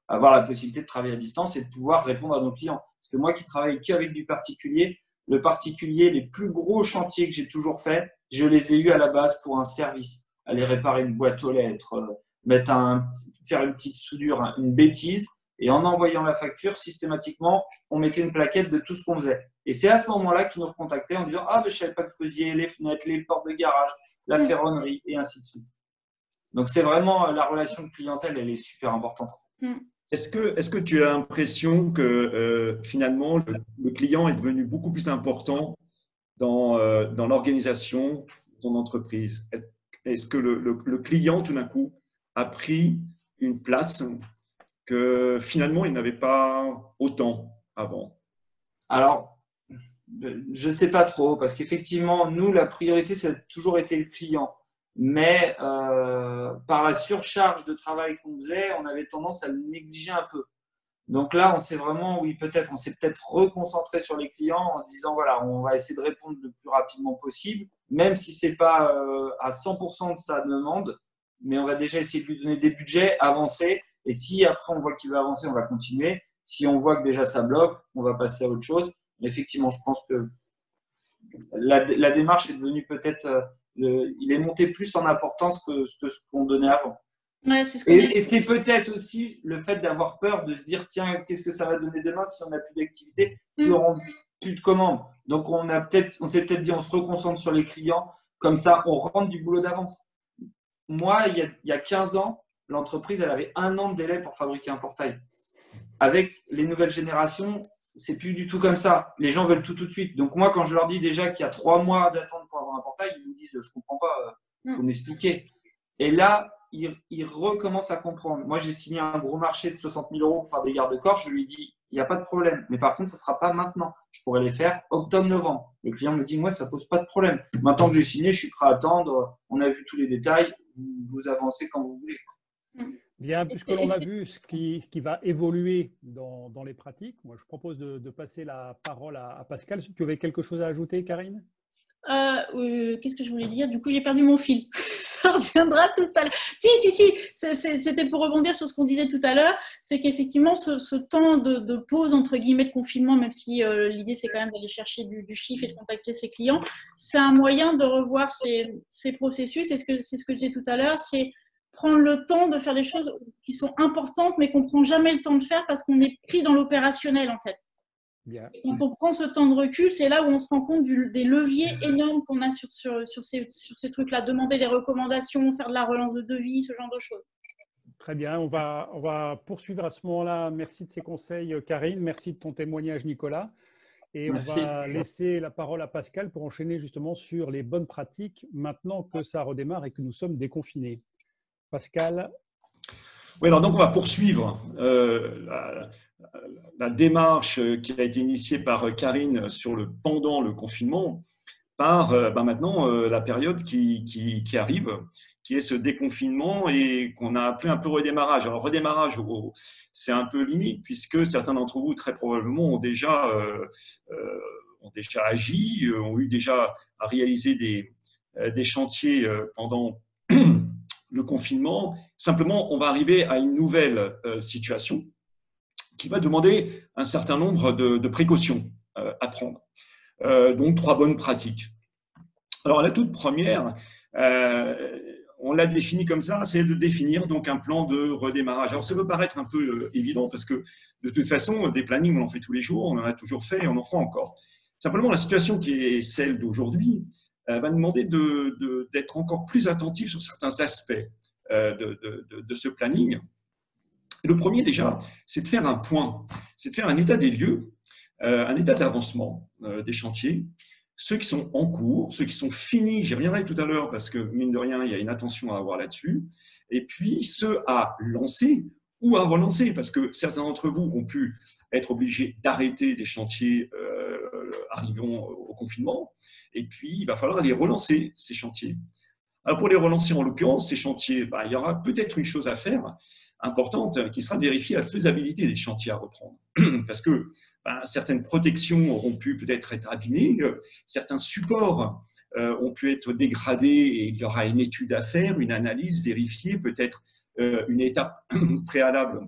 avoir la possibilité de travailler à distance et de pouvoir répondre à nos clients. Parce que moi qui travaille qu'avec du particulier, le particulier, les plus gros chantiers que j'ai toujours faits, je les ai eus à la base pour un service. Aller réparer une boîte aux lettres, faire une petite soudure, une bêtise. Et en envoyant la facture, systématiquement, on mettait une plaquette de tout ce qu'on faisait. Et c'est à ce moment-là qu'ils nous recontactaient en disant « Ah, je ne savais pas que vous faisiez les fenêtres, les portes de garage, la ferronnerie, et ainsi de suite. » Donc, c'est vraiment la relation de clientèle, elle est super importante.
Est-ce que tu as l'impression que finalement, le client est devenu beaucoup plus important dans l'organisation de ton entreprise? Est-ce que le client, tout d'un coup, a pris une place que finalement, il n'avait pas autant avant?
Alors, je ne sais pas trop, parce qu'effectivement, nous, la priorité, ça a toujours été le client. Mais par la surcharge de travail qu'on faisait, on avait tendance à le négliger un peu. Donc là, on s'est peut-être reconcentré sur les clients en se disant, voilà, on va essayer de répondre le plus rapidement possible, même si ce n'est pas à 100% de sa demande, mais on va déjà essayer de lui donner des budgets, avancer. Et si après, on voit qu'il veut avancer, on va continuer. Si on voit que déjà ça bloque, on va passer à autre chose. Mais effectivement, je pense que la démarche est devenue peut-être… il est monté plus en importance que ce qu'on donnait avant.
Ouais,
et c'est peut-être aussi le fait d'avoir peur de se dire tiens, qu'est-ce que ça va donner demain si on n'a plus d'activité, si on n'a plus de commandes. Donc on s'est peut-être dit on se reconcentre sur les clients, comme ça on rentre du boulot d'avance. Moi, il y a 15 ans, l'entreprise elle avait 1 an de délai pour fabriquer un portail. Avec les nouvelles générations, c'est plus du tout comme ça. Les gens veulent tout de suite. Donc moi, quand je leur dis déjà qu'il y a 3 mois d'attente pour avoir un portail, ils me disent je comprends pas, faut m'expliquer. Et là, ils recommencent à comprendre. Moi, j'ai signé un gros marché de 60 000 € pour faire des garde-corps. Je lui dis il n'y a pas de problème. Mais par contre, ça ne sera pas maintenant. Je pourrais les faire octobre-novembre. Le client me dit moi, ça ne pose pas de problème. Maintenant que j'ai signé, je suis prêt à attendre. On a vu tous les détails. Vous avancez quand vous voulez.
Bien, puisque l'on a vu ce qui va évoluer dans les pratiques, moi je propose de passer la parole à Pascal. Tu avais quelque chose à ajouter, Karine?
Qu'est-ce que je voulais dire? Du coup, j'ai perdu mon fil. Ça ça reviendra tout à l'heure. Si, c'était pour rebondir sur ce qu'on disait tout à l'heure, c'est qu'effectivement, ce temps de pause, entre guillemets, de confinement, même si l'idée, c'est quand même d'aller chercher du chiffre et de contacter ses clients, c'est un moyen de revoir ces processus. Et c'est ce que je disais tout à l'heure, c'est prendre le temps de faire des choses qui sont importantes, mais qu'on ne prend jamais le temps de faire parce qu'on est pris dans l'opérationnel, en fait.
Bien.
Quand on prend ce temps de recul, c'est là où on se rend compte des leviers énormes qu'on a sur ces trucs-là. Demander des recommandations, faire de la relance de devis, ce genre de choses.
Très bien, on va poursuivre à ce moment-là. Merci de ces conseils, Karine. Merci de ton témoignage, Nicolas. Et
Merci.
on va laisser la parole à Pascal pour enchaîner justement sur les bonnes pratiques maintenant que ça redémarre et que nous sommes déconfinés. Pascal.
Oui, alors donc on va poursuivre la démarche qui a été initiée par Karine sur pendant le confinement par maintenant la période qui arrive, qui est ce déconfinement et qu'on a appelé un peu redémarrage. Alors redémarrage, c'est un peu limite puisque certains d'entre vous très probablement ont déjà agi, ont eu déjà à réaliser des chantiers pendant le confinement. Simplement, on va arriver à une nouvelle situation qui va demander un certain nombre de précautions à prendre. Donc, 3 bonnes pratiques. Alors, la toute première, on l'a définie comme ça, c'est de définir donc un plan de redémarrage. Alors, ça peut paraître un peu évident parce que de toute façon, des plannings, on en fait tous les jours, on en a toujours fait et on en fera encore. Simplement, la situation qui est celle d'aujourd'hui va nous demander d'être encore plus attentif sur certains aspects de ce planning. Le premier, déjà, c'est de faire un point, c'est de faire un état des lieux, un état d'avancement des chantiers, ceux qui sont en cours, ceux qui sont finis, j'y reviendrai tout à l'heure parce que, mine de rien, il y a une attention à avoir là-dessus, et puis ceux à lancer ou à relancer, parce que certains d'entre vous ont pu être obligés d'arrêter des chantiers arrivant au confinement, et puis il va falloir les relancer, ces chantiers. Alors pour les relancer, en l'occurrence, ces chantiers, il y aura peut-être une chose à faire importante qui sera de vérifier la faisabilité des chantiers à reprendre. Parce que certaines protections auront pu peut-être être abîmées, certains supports ont pu être dégradés et il y aura une étude à faire, une analyse, vérifier, peut-être une étape préalable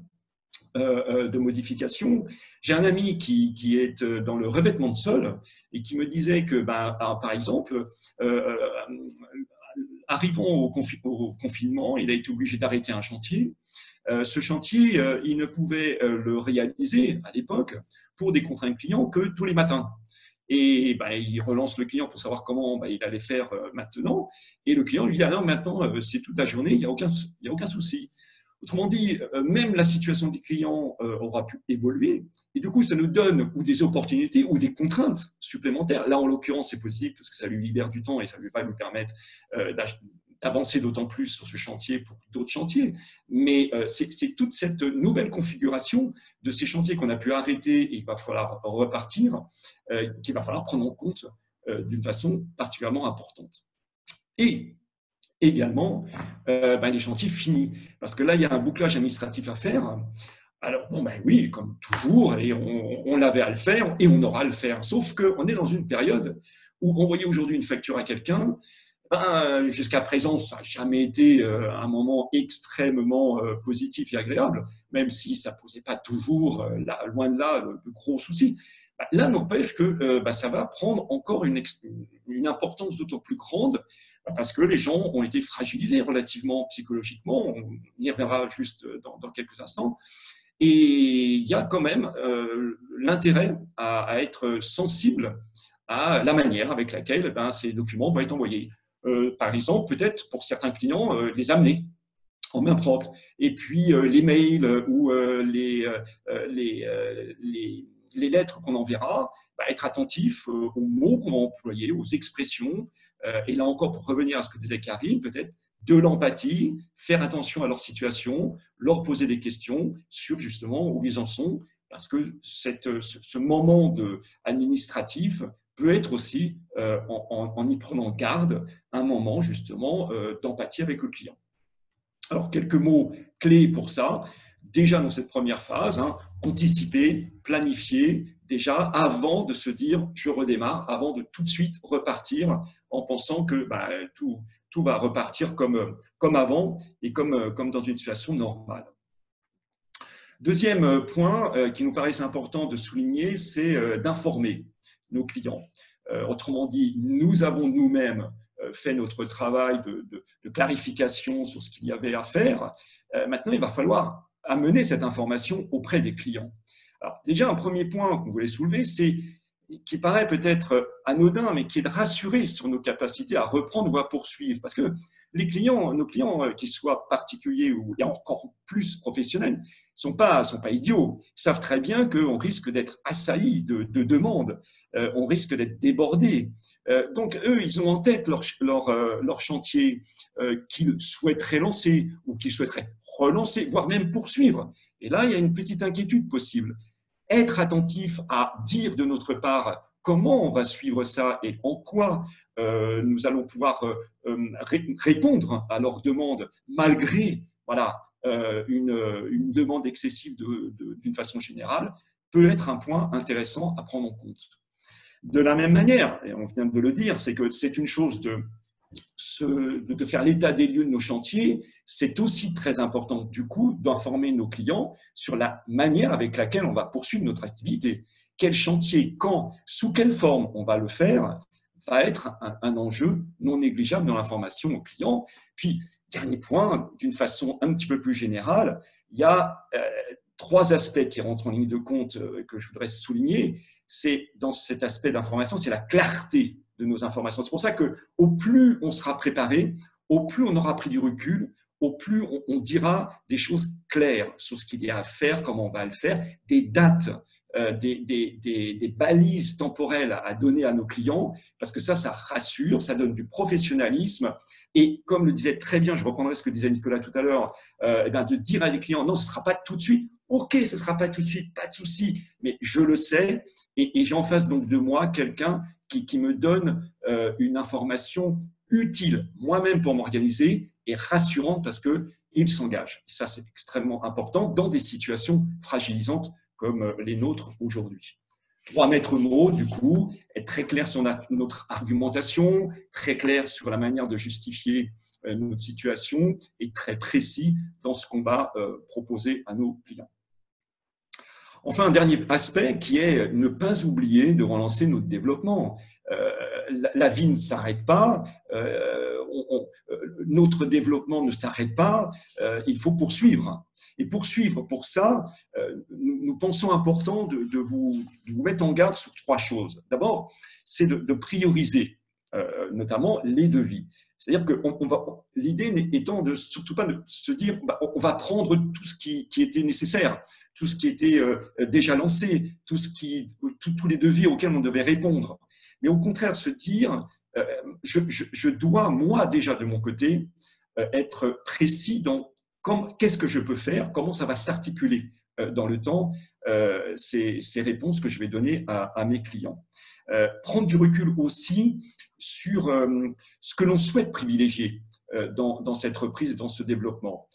de modification. J'ai un ami qui est dans le revêtement de sol et qui me disait que, par exemple, arrivant au confinement, il a été obligé d'arrêter un chantier. Ce chantier, il ne pouvait le réaliser à l'époque pour des contraintes clients que tous les matins. Et il relance le client pour savoir comment il allait faire maintenant. Et le client lui dit « Ah non, maintenant, c'est toute la journée, il n'y a aucun souci ». Autrement dit, même la situation des clients aura pu évoluer. Et du coup, ça nous donne ou des opportunités ou des contraintes supplémentaires. Là, en l'occurrence, c'est positif parce que ça lui libère du temps et ça va lui permettre d'avancer d'autant plus sur ce chantier pour d'autres chantiers. Mais c'est toute cette nouvelle configuration de ces chantiers qu'on a pu arrêter et qu'il va falloir repartir, qu'il va falloir prendre en compte d'une façon particulièrement importante. Et également les chantiers finis. Parce que là, il y a un bouclage administratif à faire. Alors, oui, comme toujours, et on avait à le faire et on aura à le faire. Sauf qu'on est dans une période où envoyer aujourd'hui une facture à quelqu'un, jusqu'à présent, ça n'a jamais été un moment extrêmement positif et agréable, même si ça ne posait pas toujours, loin de là, de gros soucis. Là, n'empêche que ça va prendre encore une importance d'autant plus grande parce que les gens ont été fragilisés relativement psychologiquement. On y reviendra juste dans quelques instants. Et il y a quand même l'intérêt à être sensible à la manière avec laquelle ces documents vont être envoyés. Par exemple, peut-être pour certains clients, les amener en main propre. Et puis, les mails ou les lettres qu'on enverra, être attentif aux mots qu'on va employer, aux expressions. Et là encore, pour revenir à ce que disait Karine, peut-être de l'empathie, faire attention à leur situation, leur poser des questions sur justement où ils en sont, parce que ce moment administratif peut être aussi, en y prenant garde, un moment justement d'empathie avec le client. Alors, quelques mots clés pour ça. Déjà dans cette première phase, anticiper, planifier, déjà avant de se dire « je redémarre », avant de tout de suite repartir en pensant que tout tout va repartir comme avant et comme dans une situation normale. Deuxième point qui nous paraît important de souligner, c'est d'informer nos clients. Autrement dit, nous avons nous-mêmes fait notre travail de clarification sur ce qu'il y avait à faire. Maintenant, il va falloir amener cette information auprès des clients. Alors, déjà, un premier point qu'on voulait soulever, c'est qui paraît peut-être anodin, mais qui est de rassurer sur nos capacités à reprendre ou à poursuivre. Parce que nos clients, qu'ils soient particuliers ou encore plus professionnels, ne sont pas idiots. Ils savent très bien qu'on risque d'être assaillis de demandes, on risque d'être débordés. Donc, eux, ils ont en tête leur chantier qu'ils souhaiteraient lancer ou qu'ils souhaiteraient relancer, voire même poursuivre. Et là, il y a une petite inquiétude possible. Être attentif à dire de notre part comment on va suivre ça et en quoi nous allons pouvoir répondre à leurs demandes malgré une demande excessive d'une façon générale, peut être un point intéressant à prendre en compte. De la même manière, et on vient de le dire, c'est que c'est une chose de faire l'état des lieux de nos chantiers, c'est aussi très important du coup d'informer nos clients sur la manière avec laquelle on va poursuivre notre activité. Quel chantier, quand, sous quelle forme on va le faire, va être un enjeu non négligeable dans l'information aux clients. Puis, dernier point, d'une façon un petit peu plus générale, il y a trois aspects qui rentrent en ligne de compte que je voudrais souligner. C'est dans cet aspect d'information, c'est la clarté de nos informations. C'est pour ça qu'au plus on sera préparé, au plus on aura pris du recul, au plus on dira des choses claires sur ce qu'il y a à faire, comment on va le faire, des dates, des balises temporelles à donner à nos clients, parce que ça rassure, ça donne du professionnalisme. Et comme le disait très bien, je reprendrai ce que disait Nicolas tout à l'heure, de dire à des clients, non, ce ne sera pas tout de suite. Ok, ce ne sera pas tout de suite, pas de souci, mais je le sais et j'en face donc de moi quelqu'un qui me donne une information utile moi-même pour m'organiser et rassurante parce qu'il s'engage. Ça, c'est extrêmement important dans des situations fragilisantes comme les nôtres aujourd'hui. 3 maîtres mots, du coup, être très clair sur notre argumentation, très clair sur la manière de justifier notre situation et très précis dans ce qu'on va proposer à nos clients. Enfin, un dernier aspect qui est ne pas oublier de relancer notre développement. La vie ne s'arrête pas, notre développement ne s'arrête pas, il faut poursuivre. Et poursuivre, pour ça, nous pensons important de vous mettre en garde sur 3 choses. D'abord, c'est de prioriser, notamment les devis. C'est-à-dire que l'idée étant de surtout pas de se dire on va prendre tout ce qui était nécessaire, tout ce qui était déjà lancé, tous les devis auxquels on devait répondre. Mais au contraire, se dire je dois, moi déjà de mon côté, être précis dans qu'est-ce que je peux faire, comment ça va s'articuler dans le temps, ces réponses que je vais donner à mes clients. Prendre du recul aussi sur ce que l'on souhaite privilégier dans cette reprise, dans ce développement.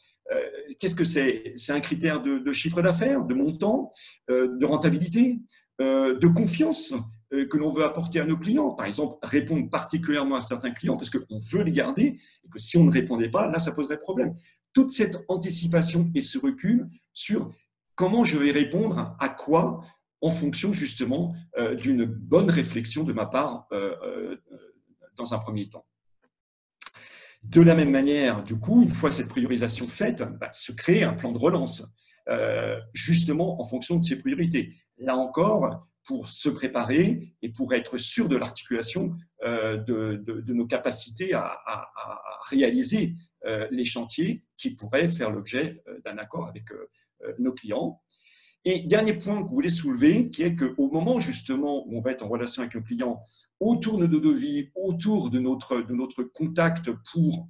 Qu'est-ce que c'est? C'est un critère de chiffre d'affaires, de montant, de rentabilité, de confiance que l'on veut apporter à nos clients. Par exemple, répondre particulièrement à certains clients parce qu'on veut les garder et que si on ne répondait pas, là, ça poserait problème. Toute cette anticipation et ce recul sur comment je vais répondre à quoi en fonction justement d'une bonne réflexion de ma part dans un premier temps. De la même manière, du coup, une fois cette priorisation faite, se crée un plan de relance, justement en fonction de ses priorités. Là encore, pour se préparer et pour être sûr de l'articulation de nos capacités à réaliser les chantiers qui pourraient faire l'objet d'un accord avec nos clients. Et dernier point que vous voulez soulever, qui est qu'au moment justement où on va être en relation avec le client, autour de nos devis, autour de notre contact pour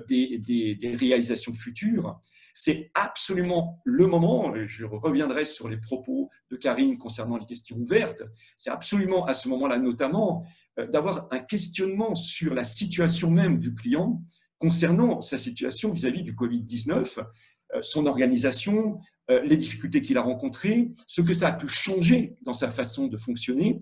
des réalisations futures, c'est absolument le moment, et je reviendrai sur les propos de Karine concernant les questions ouvertes, c'est absolument à ce moment-là notamment d'avoir un questionnement sur la situation même du client concernant sa situation vis-à-vis du Covid-19, son organisation, les difficultés qu'il a rencontrées, ce que ça a pu changer dans sa façon de fonctionner,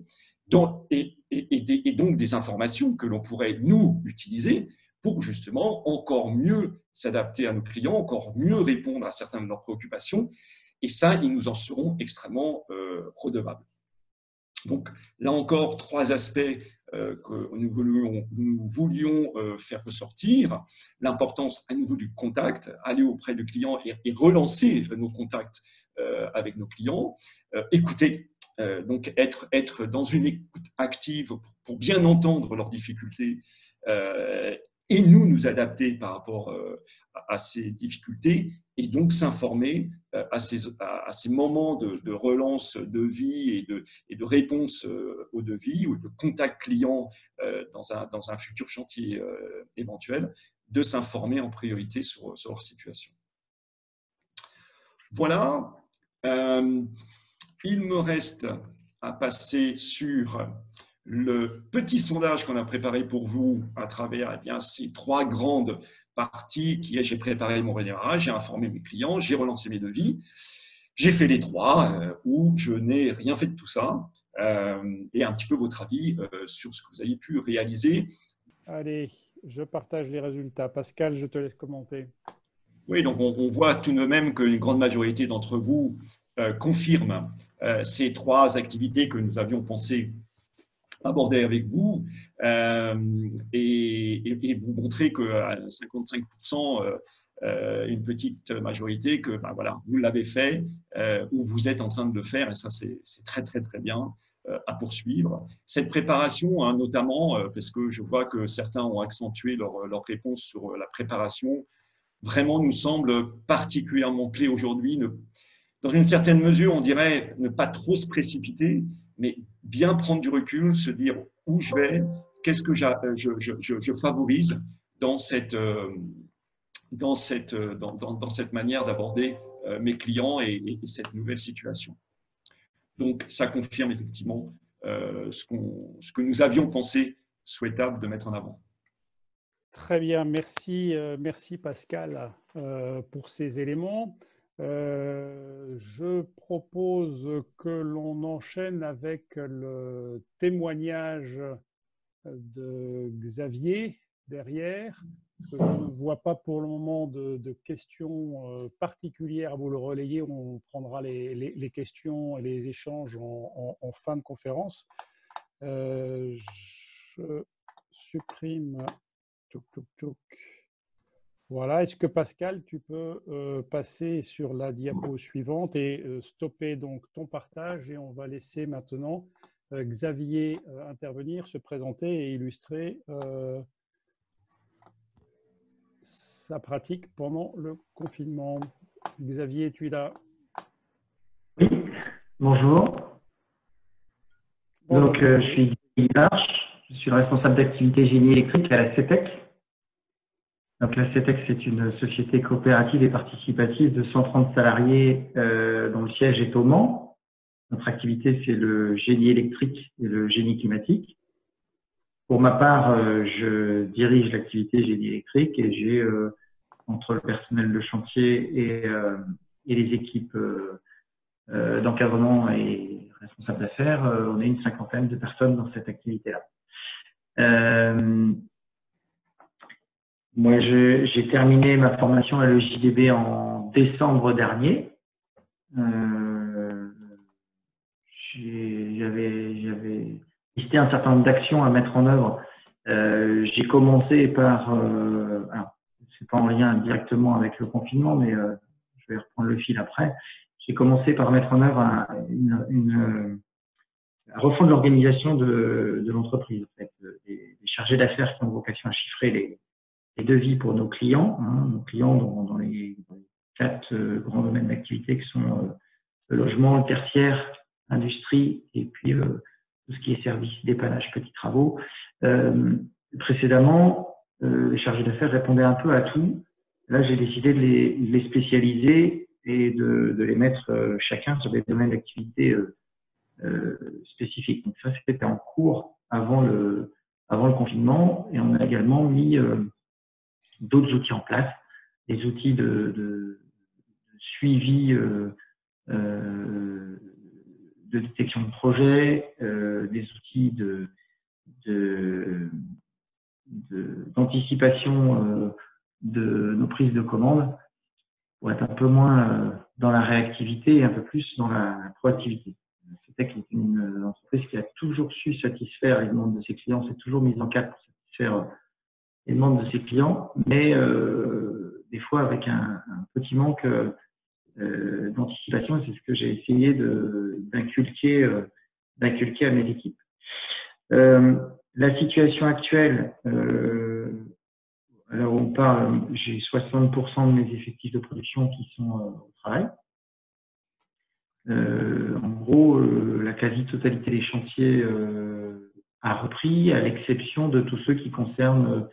et donc des informations que l'on pourrait, nous, utiliser pour justement encore mieux s'adapter à nos clients, encore mieux répondre à certaines de leurs préoccupations. Et ça, ils nous en seront extrêmement redevables. Donc, là encore, 3 aspects que nous voulions faire ressortir. L'importance à nouveau du contact, aller auprès du client et relancer nos contacts avec nos clients. Écouter, donc être dans une écoute active pour bien entendre leurs difficultés et nous adapter par rapport à ces difficultés et donc s'informer à ces moments de relance de vie et de réponse au devis ou de contact client dans un futur chantier éventuel, de s'informer en priorité sur leur situation. Voilà. Il me reste à passer sur le petit sondage qu'on a préparé pour vous à travers ces 3 grandes parties qui est j'ai préparé mon redémarrage, j'ai informé mes clients, j'ai relancé mes devis. J'ai fait les 3 où je n'ai rien fait de tout ça et un petit peu votre avis sur ce que vous avez pu réaliser.
Allez, je partage les résultats. Pascal, je te laisse commenter.
Oui, donc on voit tout de même qu'une grande majorité d'entre vous confirme ces 3 activités que nous avions pensé aborder avec vous et vous montrer qu'à 55%, une petite majorité, que voilà, vous l'avez fait ou vous êtes en train de le faire, et ça c'est très très très bien à poursuivre. Cette préparation, hein, notamment, parce que je vois que certains ont accentué leur réponse sur la préparation, vraiment nous semble particulièrement clé aujourd'hui. Dans une certaine mesure, on dirait ne pas trop se précipiter, mais bien prendre du recul, se dire où je vais, qu'est-ce que je favorise dans cette manière d'aborder mes clients et cette nouvelle situation. Donc, ça confirme effectivement ce que nous avions pensé souhaitable de mettre en avant.
Très bien, merci Pascal pour ces éléments. Je propose que l'on enchaîne avec le témoignage de Xavier derrière. Je ne vois pas pour le moment de questions particulières à vous le relayer. On prendra les questions et les échanges en fin de conférence. Je supprime. Voilà, est-ce que Pascal, tu peux passer sur la diapo suivante et stopper donc ton partage, et on va laisser maintenant Xavier intervenir, se présenter et illustrer sa pratique pendant le confinement. Xavier, tu es là?
Oui, bonjour.
Bonjour.
Donc, je suis Guy Marche, je suis le responsable d'activité génie électrique à la CETEC. Donc, la CETEC, c'est une société coopérative et participative de 130 salariés dont le siège est au Mans. Notre activité, c'est le génie électrique et le génie climatique. Pour ma part, je dirige l'activité génie électrique et j'ai, entre le personnel de chantier et les équipes d'encadrement et responsables d'affaires, on est une 50aine de personnes dans cette activité-là. Moi, j'ai terminé ma formation à l'EJDB en décembre dernier. J'avais listé un certain nombre d'actions à mettre en œuvre. J'ai commencé par, alors, c'est pas en lien directement avec le confinement, mais je vais reprendre le fil après. J'ai commencé par mettre en œuvre à refondre l'organisation de l'entreprise. En fait, des chargés d'affaires qui ont vocation à chiffrer les devis pour nos clients, hein, nos clients dans les 4 grands domaines d'activité qui sont le logement, le tertiaire, l'industrie et puis tout ce qui est services, dépannage, petits travaux. Précédemment, les chargés d'affaires répondaient un peu à tout. Là, j'ai décidé de les spécialiser et de les mettre chacun sur des domaines d'activité spécifiques. Donc ça, c'était en cours avant le confinement, et on a également mis d'autres outils en place, des outils de suivi de détection de projet, des outils de d'anticipation de nos prises de commandes pour être un peu moins dans la réactivité et un peu plus dans la proactivité. CETEC est une entreprise qui a toujours su satisfaire les demandes de ses clients, s'est toujours mise en cadre pour satisfaire les demandes de ses clients, mais des fois avec un petit manque d'anticipation. C'est ce que j'ai essayé d'inculquer à mes équipes. La situation actuelle, alors on parle, j'ai 60% de mes effectifs de production qui sont au travail. En gros, la quasi-totalité des chantiers a repris, à l'exception de tous ceux qui concernent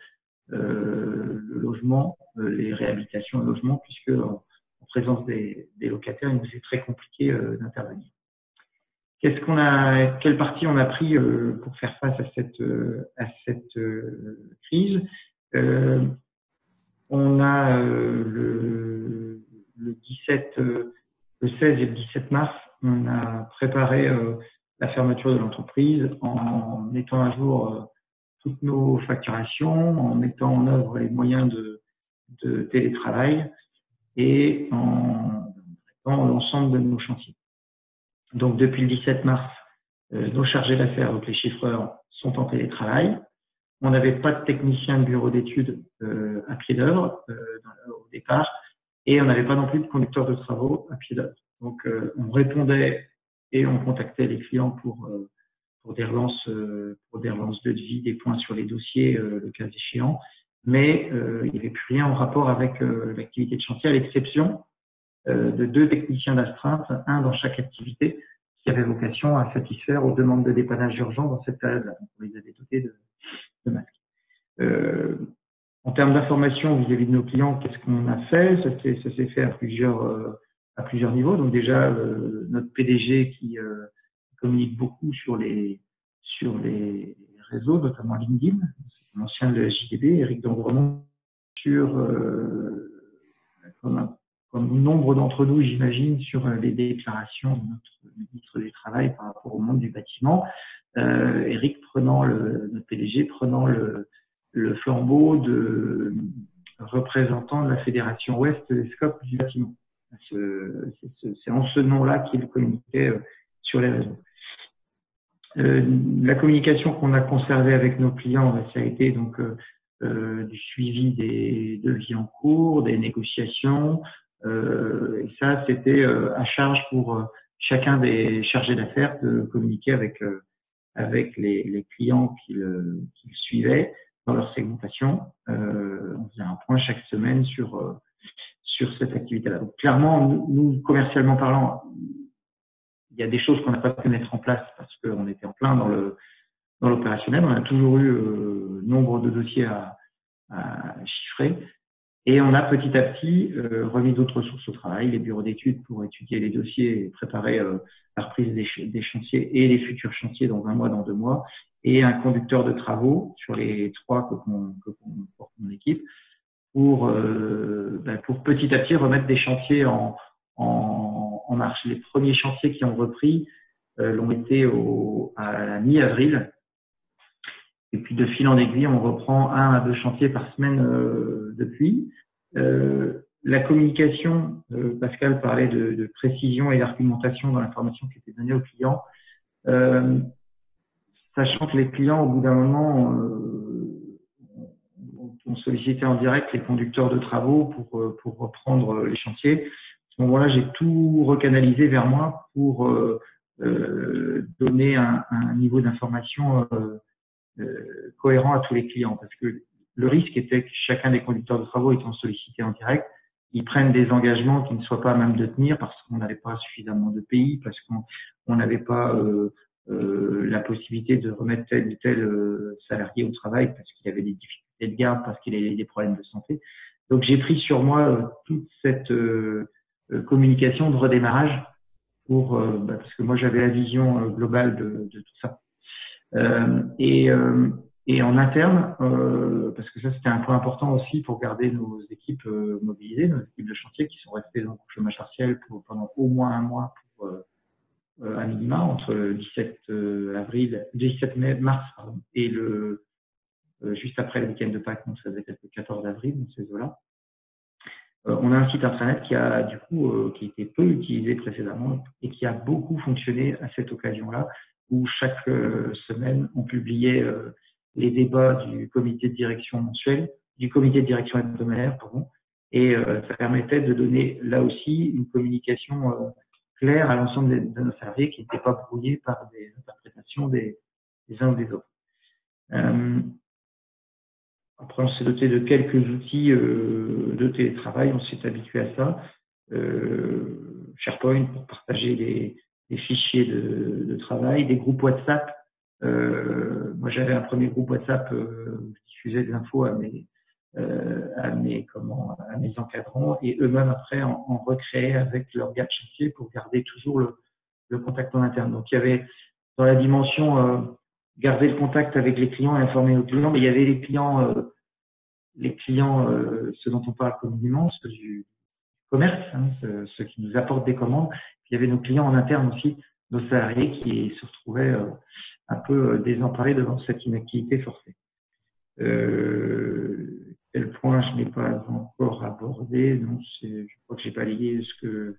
le logement, les réhabilitations de logement, puisque en présence des locataires, il nous est très compliqué d'intervenir. Quelle partie on a pris pour faire face à cette crise? On a le 16 et le 17 mars, on a préparé la fermeture de l'entreprise en mettant à jour toutes nos facturations, en mettant en œuvre les moyens de télétravail et en l'ensemble de nos chantiers. Donc, depuis le 17 mars, nos chargés d'affaires, donc les chiffreurs, sont en télétravail. On n'avait pas de technicien de bureau d'études à pied d'œuvre au départ, et on n'avait pas non plus de conducteur de travaux à pied d'œuvre. Donc, on répondait et on contactait les clients pour des relances de devis, des points sur les dossiers, le cas échéant, mais il n'y avait plus rien en rapport avec l'activité de chantier, à l'exception de 2 techniciens d'astreinte, un dans chaque activité, qui avait vocation à satisfaire aux demandes de dépannage urgent dans cette période-là. On les avait dotés de masques. En termes d'information vis-à-vis de nos clients, qu'est-ce qu'on a fait? Ça s'est fait à plusieurs niveaux. Donc déjà, notre PDG qui communique beaucoup sur les réseaux, notamment LinkedIn, c'est l'ancien de la JDB, Éric Dambremont, sur comme nombre d'entre nous, j'imagine, sur les déclarations de notre ministre du Travail par rapport au monde du bâtiment. Éric notre PDG, prenant le flambeau de représentant de la Fédération Ouest des SCOP du bâtiment. C'est en ce nom-là qu'il communiquait sur les réseaux. La communication qu'on a conservée avec nos clients, ça a été donc du suivi des devis en cours, des négociations, et ça c'était à charge pour chacun des chargés d'affaires de communiquer avec les clients qu'ils suivaient dans leur segmentation. On faisait un point chaque semaine sur cette activité-là. Donc clairement, nous commercialement parlant, il y a des choses qu'on n'a pas pu mettre en place parce qu'on était en plein dans l'opérationnel. On a toujours eu nombre de dossiers à chiffrer. Et on a petit à petit remis d'autres ressources au travail, les bureaux d'études pour étudier les dossiers et préparer la reprise des chantiers et les futurs chantiers dans 1 mois, dans 2 mois, et un conducteur de travaux sur les 3 qu'on porte mon équipe pour petit à petit remettre des chantiers en marche. Les premiers chantiers qui ont repris l'ont été à la mi-avril. Et puis, de fil en aiguille, on reprend 1 à 2 chantiers par semaine depuis. La communication, Pascal parlait de précision et d'argumentation dans l'information qui était donnée aux clients. Sachant que les clients, au bout d'un moment, ont sollicité en direct les conducteurs de travaux pour reprendre les chantiers. À ce moment-là, j'ai tout recanalisé vers moi pour donner un niveau d'information cohérent à tous les clients, parce que le risque était que chacun des conducteurs de travaux étant sollicité en direct, ils prennent des engagements qui ne soient pas à même de tenir parce qu'on n'avait pas suffisamment de pays, parce qu'on n'avait pas la possibilité de remettre tel ou tel salarié au travail parce qu'il y avait des difficultés de garde, parce qu'il avait des problèmes de santé. Donc j'ai pris sur moi toute cette communication de redémarrage parce que moi j'avais la vision globale de tout ça. Et en interne, parce que ça c'était un point important aussi pour garder nos équipes mobilisées, nos équipes de chantier qui sont restées donc au chômage partiel pendant au moins 1 mois à minima, entre le 17 mars et le juste après le week-end de Pâques, donc ça devait être le 14 avril, dans ces eaux-là. On a un site internet qui a du coup qui était peu utilisé précédemment et qui a beaucoup fonctionné à cette occasion-là, où chaque semaine on publiait les débats du comité de direction mensuel, du comité de direction hebdomadaire, pardon, et ça permettait de donner là aussi une communication claire à l'ensemble de nos salariés qui n'étaient pas brouillés par des interprétations des uns ou des autres. Après, on s'est doté de quelques outils de télétravail, on s'est habitué à ça. SharePoint pour partager les fichiers de travail, des groupes WhatsApp. Moi, j'avais un premier groupe WhatsApp où je diffusais des infos à mes encadrants et eux-mêmes après en recréaient avec leur gars de chantier pour garder toujours le contact en interne. Donc, il y avait dans la dimension garder le contact avec les clients et informer nos clients, mais il y avait les clients, ceux dont on parle communément, ceux du commerce, hein, ceux qui nous apportent des commandes. Puis il y avait nos clients en interne aussi, nos salariés qui se retrouvaient un peu désemparés devant cette inactivité forcée. Quel point je n'ai pas encore abordé, donc je crois que j'ai balayé ce que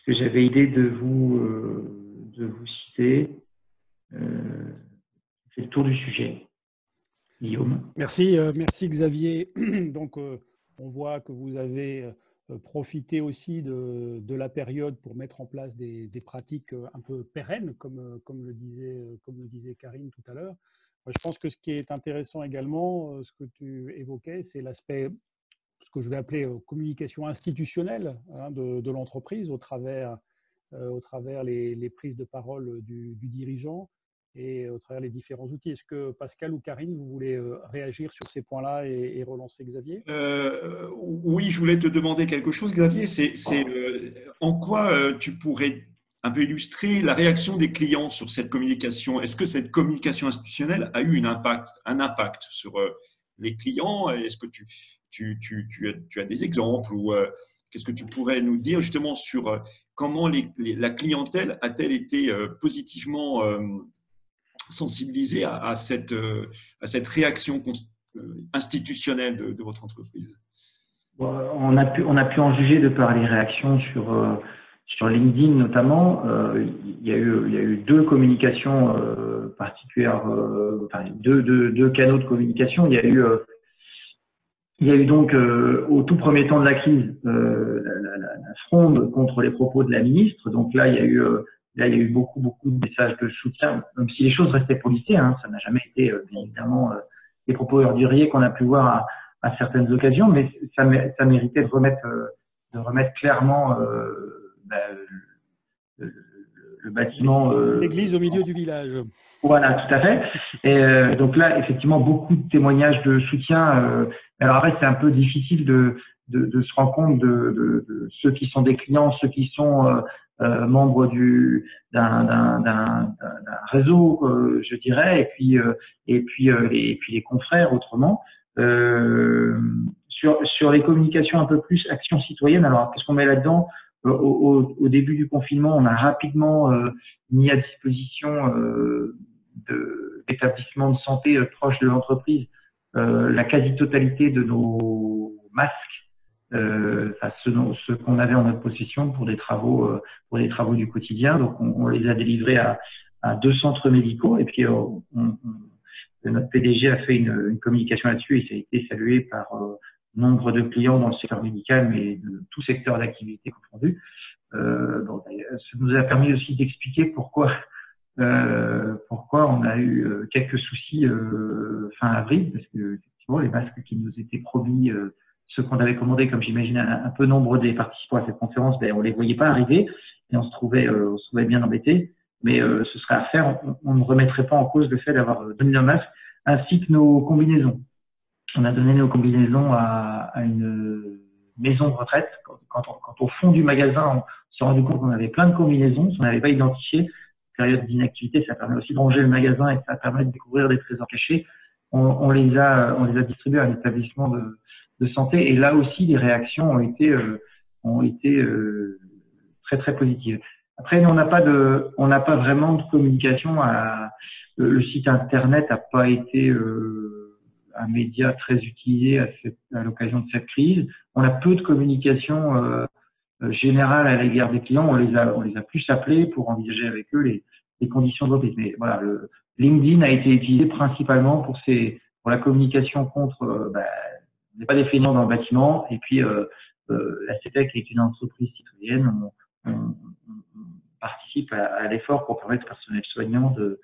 j'avais idée de vous citer. C'est le tour du sujet. Guillaume.
Merci Xavier. Donc, on voit que vous avez profité aussi de la période pour mettre en place des pratiques un peu pérennes, comme le disait Karine tout à l'heure. Je pense que ce qui est intéressant également, ce que tu évoquais, c'est l'aspect, ce que je vais appeler communication institutionnelle de l'entreprise au travers les prises de parole du dirigeant et au travers les différents outils. Est-ce que Pascal ou Karine, vous voulez réagir sur ces points-là et relancer Xavier ?
Oui, je voulais te demander quelque chose, Xavier. C'est en quoi tu pourrais un peu illustrer la réaction des clients sur cette communication. Est-ce que cette communication institutionnelle a eu un impact sur les clients? Est-ce que tu as des exemples ou qu'est-ce que tu pourrais nous dire justement sur comment la clientèle a-t-elle été positivement sensibilisée à cette réaction institutionnelle de votre entreprise?
On a pu en juger de par les réactions sur LinkedIn notamment. Il y a eu deux communications particulières, deux canaux de communication. Il y a eu donc au tout premier temps de la crise la fronde contre les propos de la ministre. Donc là il y a eu beaucoup de messages de soutien, même si les choses restaient policées. Hein, ça n'a jamais été bien évidemment les propos orduriers qu'on a pu voir à certaines occasions, mais ça méritait de remettre clairement le bâtiment.
L'église au milieu du village.
Voilà, tout à fait. Et donc là, effectivement, beaucoup de témoignages de soutien. Alors après, c'est un peu difficile de se rendre compte de ceux qui sont des clients, ceux qui sont membres d'un réseau, je dirais, et puis les confrères autrement. Sur les communications un peu plus action citoyenne, alors qu'est-ce qu'on met là-dedans? Au début du confinement, on a rapidement mis à disposition d'établissements de santé proches de l'entreprise la quasi-totalité de nos masques, ceux qu'on avait en notre possession pour des travaux du quotidien. Donc on les a délivrés à 2 centres médicaux et puis notre PDG a fait une communication là-dessus et ça a été salué par nombre de clients dans le secteur médical, mais de tout secteur d'activité confondu. Ça nous a permis aussi d'expliquer pourquoi on a eu quelques soucis fin avril, parce que effectivement les masques qui nous étaient promis, ceux qu'on avait commandés, comme j'imagine un peu nombre des participants à cette conférence, on les voyait pas arriver et on se trouvait bien embêtés. Mais ce serait à faire. On ne remettrait pas en cause le fait d'avoir donné nos masques ainsi que nos combinaisons. On a donné nos combinaisons à une maison de retraite. Quand au fond du magasin, on s'est rendu compte qu'on avait plein de combinaisons, on n'avait pas identifié. Période d'inactivité, ça permet aussi de ranger le magasin et ça permet de découvrir des trésors cachés. On les a distribués à un établissement de santé et là aussi les réactions ont été très très positives. Après, on n'a pas vraiment de communication. Le site internet n'a pas été un média très utilisé à l'occasion de cette crise. On a peu de communication générale à l'égard des clients. On les a plus appelés pour envisager avec eux les conditions de reprise. Mais voilà, le LinkedIn a été utilisé principalement pour la communication contre on n'est pas des feignants dans le bâtiment. Et puis la CETEC est une entreprise citoyenne. On participe à l'effort pour permettre au personnel soignant de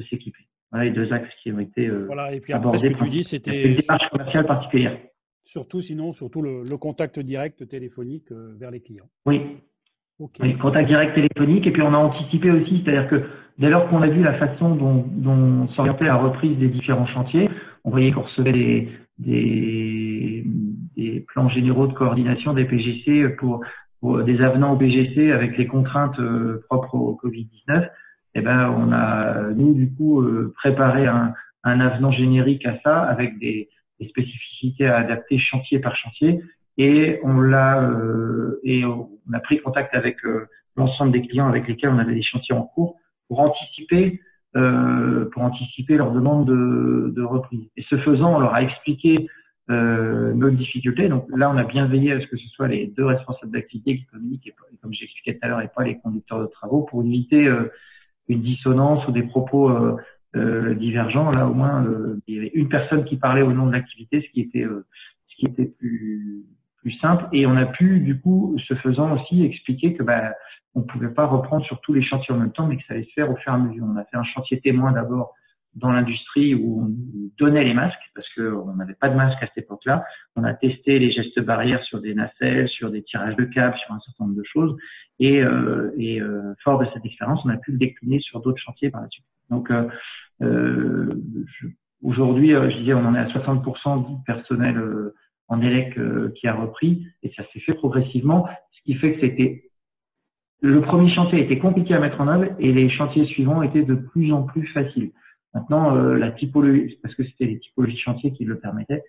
s'équiper. Voilà les deux axes qui ont été
voilà, et puis après,
abordés.
ce que tu dis, c'était
une démarche commerciale particulière.
Surtout le contact direct téléphonique vers les clients.
Oui.
Okay.
Oui, contact direct téléphonique. Et puis on a anticipé aussi, c'est-à-dire que dès lors qu'on a vu la façon dont s'orientait la reprise des différents chantiers, on voyait qu'on recevait des plans généraux de coordination des PGC pour des avenants au PGC avec les contraintes propres au Covid-19. Eh ben, on a, nous, du coup, préparé un avenant générique à ça avec des spécificités à adapter chantier par chantier. Et on a pris contact avec l'ensemble des clients avec lesquels on avait des chantiers en cours pour anticiper leur demande de reprise. Et ce faisant, on leur a expliqué nos difficultés. Donc là, on a bien veillé à ce que ce soit les deux responsables d'activité qui communiquent, et comme j'expliquais tout à l'heure, et pas les conducteurs de travaux, pour éviter une dissonance ou des propos divergents. Là, au moins, il y avait une personne qui parlait au nom de l'activité, ce qui était plus simple. Et on a pu, du coup, ce faisant aussi, expliquer que on ne pouvait pas reprendre sur tous les chantiers en même temps, mais que ça allait se faire au fur et à mesure. On a fait un chantier témoin d'abord dans l'industrie où on donnait les masques parce qu'on n'avait pas de masque à cette époque-là. On a testé les gestes barrières sur des nacelles, sur des tirages de câbles, sur un certain nombre de choses. Et fort de cette expérience, on a pu le décliner sur d'autres chantiers par la suite. Donc, aujourd'hui, je disais, on en est à 60% du personnel en élec qui a repris, et ça s'est fait progressivement, ce qui fait que le premier chantier était compliqué à mettre en œuvre et les chantiers suivants étaient de plus en plus faciles. Maintenant, la typologie, parce que c'était les typologies de chantiers qui le permettaient,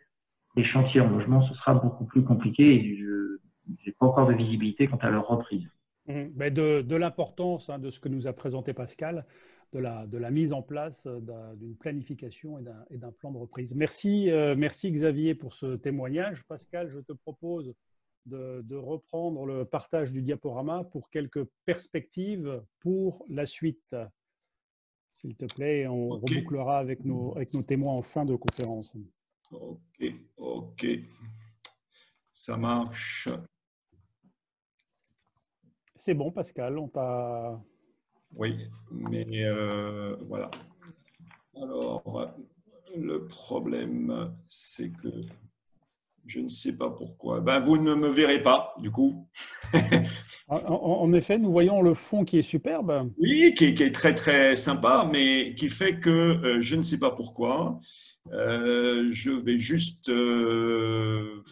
les chantiers en logement, ce sera beaucoup plus compliqué et je n'ai pas encore de visibilité quant à leur reprise.
De l'importance de ce que nous a présenté Pascal, de la mise en place d'une planification et d'un plan de reprise. Merci Xavier pour ce témoignage. Pascal, je te propose de reprendre le partage du diaporama pour quelques perspectives pour la suite. S'il te plaît, on rebouclera avec nos témoins en fin de conférence.
Ok. Ça marche.
C'est bon, Pascal, on t'a…
Oui, mais voilà. Alors, le problème, c'est que je ne sais pas pourquoi. Vous ne me verrez pas, du coup.
En effet, nous voyons le fond qui est superbe.
Oui, qui est très, très sympa, mais qui fait que je ne sais pas pourquoi. Je vais juste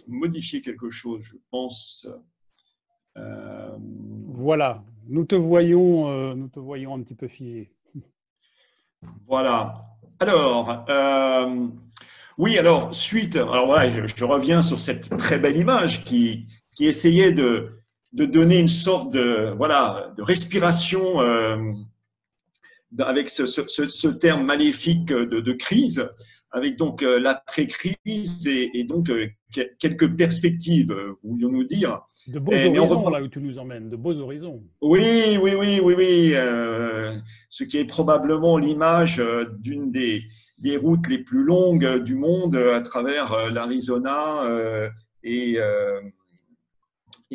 modifier quelque chose, je pense.
Voilà, nous te voyons un petit peu figé.
Voilà. Alors, oui, alors, suite, alors voilà, je reviens sur cette très belle image qui essayait de donner une sorte de respiration avec ce terme maléfique de crise, avec donc l'après-crise et donc quelques perspectives, voulions-nous dire.
De beaux horizons, là où tu nous emmènes, de beaux horizons.
Oui. Ce qui est probablement l'image d'une des routes les plus longues du monde à travers l'Arizona et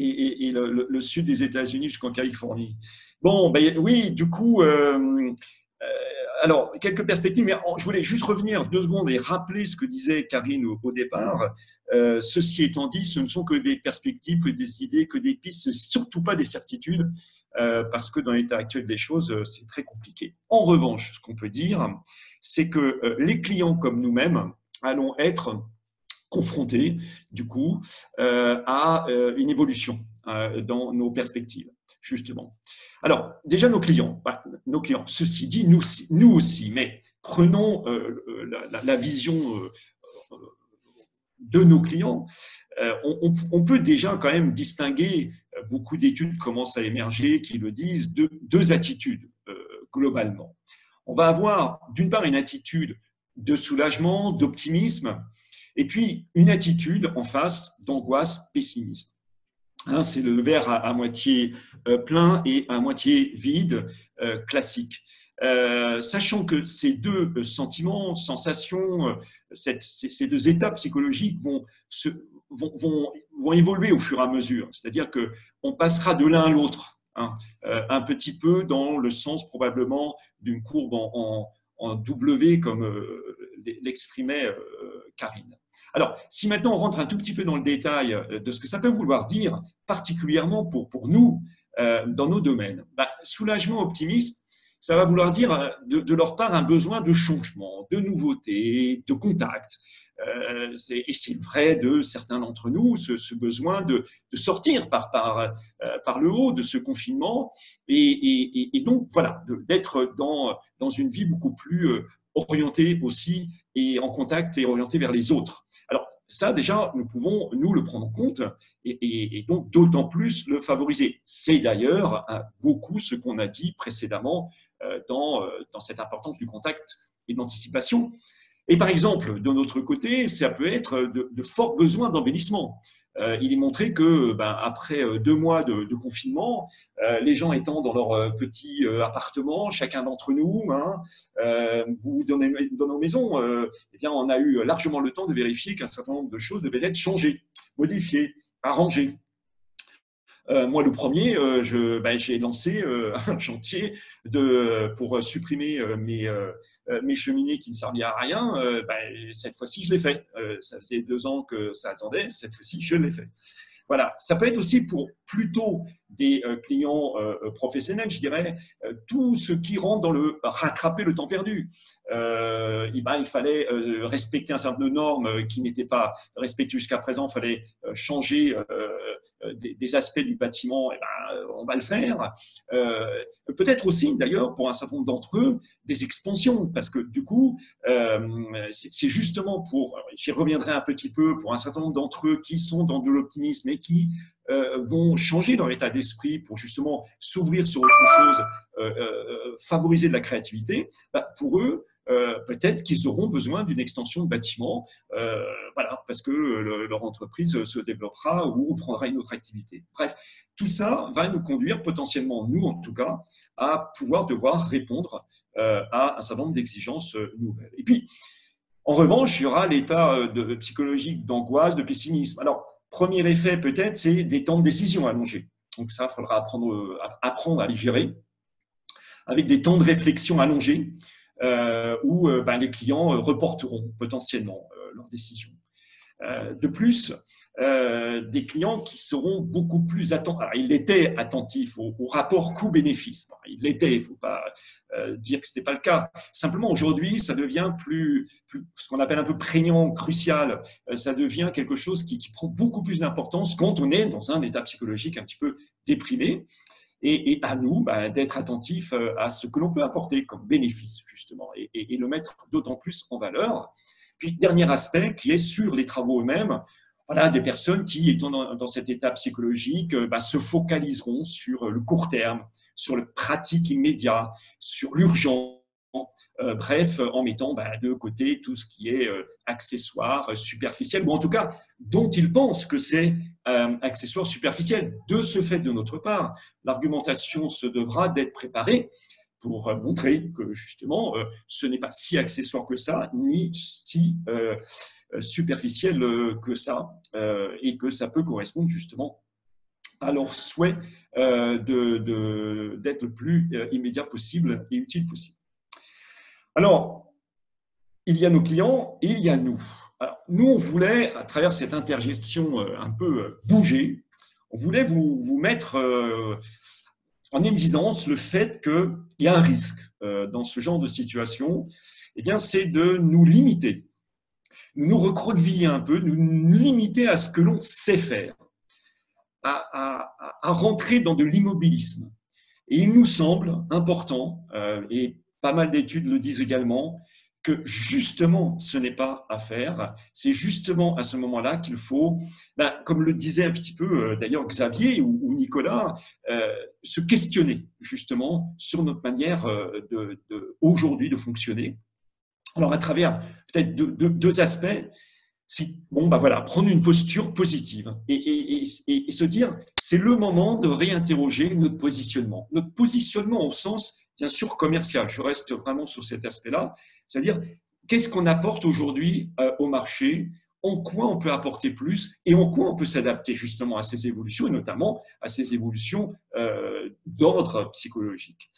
le sud des États-Unis jusqu'en Californie. Bon, oui, du coup, alors, quelques perspectives, mais je voulais juste revenir 2 secondes et rappeler ce que disait Karine au départ. Ceci étant dit, ce ne sont que des perspectives, que des idées, que des pistes, surtout pas des certitudes, parce que dans l'état actuel des choses, c'est très compliqué. En revanche, ce qu'on peut dire, c'est que les clients comme nous-mêmes allons être confrontés, du coup, à une évolution dans nos perspectives, justement. Alors, déjà, nos clients, ceci dit, nous aussi, mais prenons la vision de nos clients. On peut déjà quand même distinguer beaucoup d'études commencent à émerger qui le disent, deux attitudes globalement. On va avoir d'une part une attitude de soulagement, d'optimisme, et puis une attitude en face d'angoisse, pessimisme. Hein, c'est le verre à moitié plein et à moitié vide, classique. Sachant que ces deux sentiments, sensations, ces deux étapes psychologiques vont évoluer au fur et à mesure. C'est-à-dire qu'on passera de l'un à l'autre, hein, un petit peu dans le sens probablement d'une courbe en W, comme l'exprimait Karine. Alors, si maintenant on rentre un tout petit peu dans le détail de ce que ça peut vouloir dire, particulièrement pour nous, dans nos domaines, soulagement, optimisme, ça va vouloir dire de leur part un besoin de changement, de nouveauté, de contact. Et c'est vrai de certains d'entre nous, ce besoin de sortir par le haut de ce confinement et donc voilà, d'être dans une vie beaucoup plus orientée aussi et en contact et orientée vers les autres. Alors ça déjà, nous pouvons nous le prendre en compte et donc d'autant plus le favoriser. C'est d'ailleurs beaucoup ce qu'on a dit précédemment dans cette importance du contact et de l'anticipation. Et par exemple, de notre côté, ça peut être de forts besoins d'embellissement. Il est montré que après 2 mois de confinement, les gens étant dans leur petit appartement, chacun d'entre nous, ou dans nos maisons, eh bien, on a eu largement le temps de vérifier qu'un certain nombre de choses devaient être changées, modifiées, arrangées. Moi, le premier, j'ai lancé un chantier pour supprimer mes cheminées qui ne servaient à rien. Cette fois-ci, je l'ai fait. Ça faisait 2 ans que ça attendait. Cette fois-ci, je l'ai fait. Voilà. Ça peut être aussi pour plutôt des clients professionnels, je dirais, tout ce qui rentre dans le rattraper le temps perdu. Il fallait respecter un certain nombre de normes qui n'étaient pas respectées jusqu'à présent. Il fallait changer des aspects du bâtiment, on va le faire. Peut-être aussi, d'ailleurs, pour un certain nombre d'entre eux, des expansions, parce que du coup, c'est justement j'y reviendrai un petit peu, pour un certain nombre d'entre eux qui sont dans de l'optimisme et qui vont changer leur état d'esprit pour justement s'ouvrir sur autre chose, favoriser de la créativité, pour eux, peut-être qu'ils auront besoin d'une extension de bâtiment, parce que leur entreprise se développera ou prendra une autre activité. Bref, tout ça va nous conduire potentiellement, nous en tout cas, à pouvoir devoir répondre à un certain nombre d'exigences nouvelles. Et puis, en revanche, il y aura l'état psychologique d'angoisse, de pessimisme. Alors, premier effet peut-être, c'est des temps de décision allongés. Donc ça, il faudra apprendre à les gérer avec des temps de réflexion allongés. Où les clients reporteront potentiellement leurs décisions. De plus, des clients qui seront beaucoup plus attentifs. Alors, ils étaient attentifs au rapport coût-bénéfice. Ils l'étaient, il ne faut pas dire que ce n'était pas le cas. Simplement, aujourd'hui, ça devient plus ce qu'on appelle un peu prégnant, crucial. Ça devient quelque chose qui prend beaucoup plus d'importance quand on est dans un état psychologique un petit peu déprimé. Et à nous d'être attentifs à ce que l'on peut apporter comme bénéfice, justement, et le mettre d'autant plus en valeur. Puis, dernier aspect qui est sur les travaux eux-mêmes, voilà, des personnes qui, étant dans cet état psychologique, se focaliseront sur le court terme, sur le pratique immédiat, sur l'urgent. Bref, en mettant de côté tout ce qui est accessoire, superficiel, ou en tout cas dont ils pensent que c'est accessoire, superficiel. De ce fait, de notre part, l'argumentation se devra d'être préparée pour montrer que justement, ce n'est pas si accessoire que ça, ni si superficiel que ça, et que ça peut correspondre justement à leur souhait d'être le plus immédiat possible et utile possible. Alors, il y a nos clients et il y a nous. Alors, nous, on voulait, à travers cette intergestion un peu bougée, on voulait vous mettre en évidence le fait qu'il y a un risque dans ce genre de situation, eh bien, c'est de nous limiter, nous recroqueviller un peu, nous limiter à ce que l'on sait faire, à rentrer dans de l'immobilisme. Et il nous semble important, et pas mal d'études le disent également, que justement, ce n'est pas à faire. C'est justement à ce moment-là qu'il faut, comme le disait un petit peu d'ailleurs Xavier ou Nicolas, se questionner justement sur notre manière aujourd'hui de fonctionner. Alors à travers peut-être deux aspects, prendre une posture positive et se dire c'est le moment de réinterroger notre positionnement. Notre positionnement au sens, bien sûr, commercial. Je reste vraiment sur cet aspect-là. C'est-à-dire, qu'est-ce qu'on apporte aujourd'hui au marché, en quoi on peut apporter plus et en quoi on peut s'adapter justement à ces évolutions et notamment à ces évolutions d'ordre psychologique.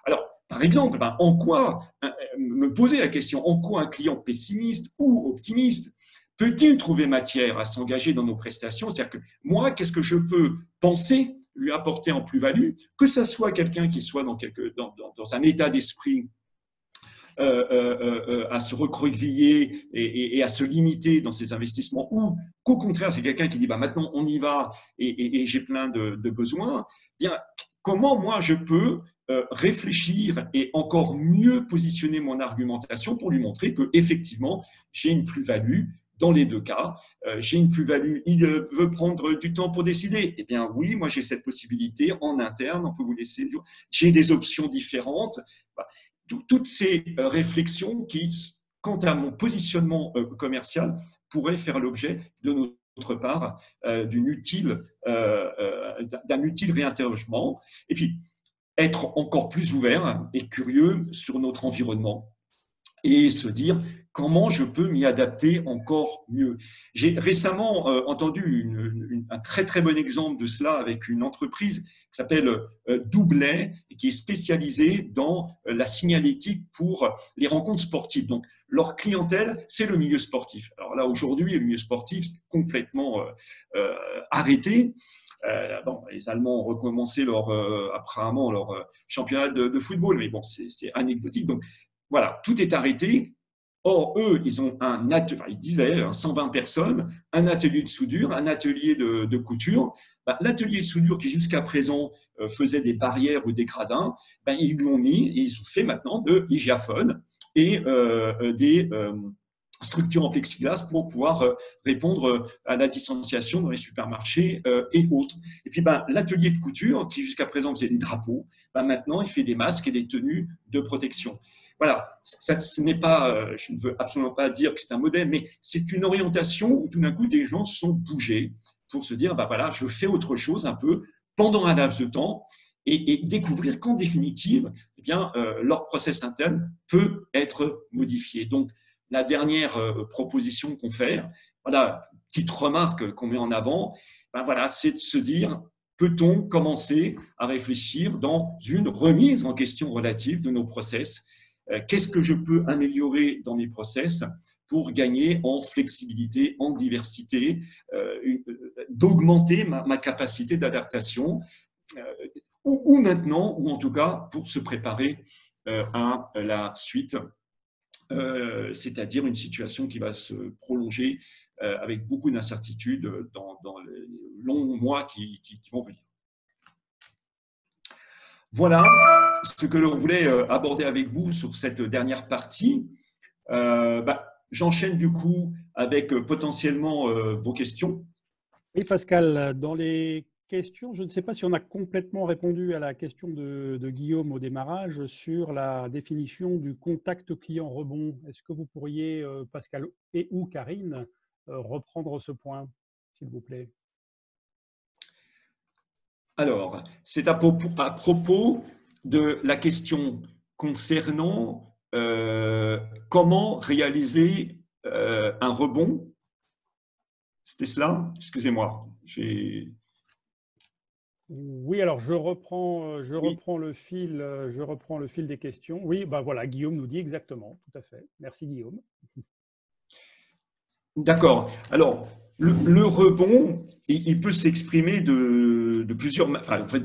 Alors, par exemple, en quoi, me poser la question, en quoi un client pessimiste ou optimiste peut-il trouver matière à s'engager dans nos prestations? C'est-à-dire que moi, qu'est-ce que je peux penser lui apporter en plus-value, que ce soit quelqu'un qui soit dans un état d'esprit à se recroqueviller et à se limiter dans ses investissements, ou qu'au contraire, c'est quelqu'un qui dit maintenant on y va et j'ai plein de besoins, bien, comment moi je peux réfléchir et encore mieux positionner mon argumentation pour lui montrer qu'effectivement, j'ai une plus-value dans les deux cas. J'ai une plus-value, il veut prendre du temps pour décider. Eh bien oui, moi j'ai cette possibilité en interne, on peut vous laisser, j'ai des options différentes. Toutes ces réflexions qui, quant à mon positionnement commercial, pourraient faire l'objet de notre part d'un utile réinterrogement. Et puis, être encore plus ouvert et curieux sur notre environnement et se dire comment je peux m'y adapter encore mieux. J'ai récemment entendu un très très bon exemple de cela avec une entreprise qui s'appelle Doublet et qui est spécialisée dans la signalétique pour les rencontres sportives. Donc, leur clientèle, c'est le milieu sportif. Alors là, aujourd'hui, le milieu sportif est complètement arrêté. Les Allemands ont recommencé apparemment leur championnat de football, mais bon, c'est anecdotique. Donc, voilà, tout est arrêté. Or, eux, ils ont ils disaient 120 personnes, un atelier de soudure, un atelier de couture. L'atelier de soudure qui jusqu'à présent faisait des barrières ou des gradins, ils lui ont mis et ils ont fait maintenant de l'hygiaphone et des structures en plexiglas pour pouvoir répondre à la distanciation dans les supermarchés et autres. Et puis l'atelier de couture qui jusqu'à présent faisait des drapeaux, maintenant il fait des masques et des tenues de protection. Voilà, ce n'est pas, je ne veux absolument pas dire que c'est un modèle, mais c'est une orientation où tout d'un coup des gens sont bougés pour se dire, voilà, je fais autre chose un peu pendant un laps de temps et découvrir qu'en définitive, eh bien, leur process interne peut être modifié. Donc, la dernière proposition qu'on fait, voilà, petite remarque qu'on met en avant, voilà, c'est de se dire, peut-on commencer à réfléchir dans une remise en question relative de nos process? Qu'est-ce que je peux améliorer dans mes process pour gagner en flexibilité, en diversité, d'augmenter ma capacité d'adaptation, ou maintenant, ou en tout cas pour se préparer à la suite, c'est-à-dire une situation qui va se prolonger avec beaucoup d'incertitudes dans les longs mois qui vont venir. Voilà ce que l'on voulait aborder avec vous sur cette dernière partie. J'enchaîne du coup avec potentiellement vos questions.
Oui, Pascal, dans les questions, je ne sais pas si on a complètement répondu à la question de Guillaume au démarrage sur la définition du contact client rebond. Est-ce que vous pourriez, Pascal et ou Karine, reprendre ce point, s'il vous plaît?
Alors, c'est à propos de la question concernant comment réaliser un rebond. C'était cela? Excusez-moi.
Oui, alors je reprends le fil des questions. Oui, voilà, Guillaume nous dit exactement, tout à fait. Merci Guillaume.
D'accord. Alors, le rebond, il peut s'exprimer de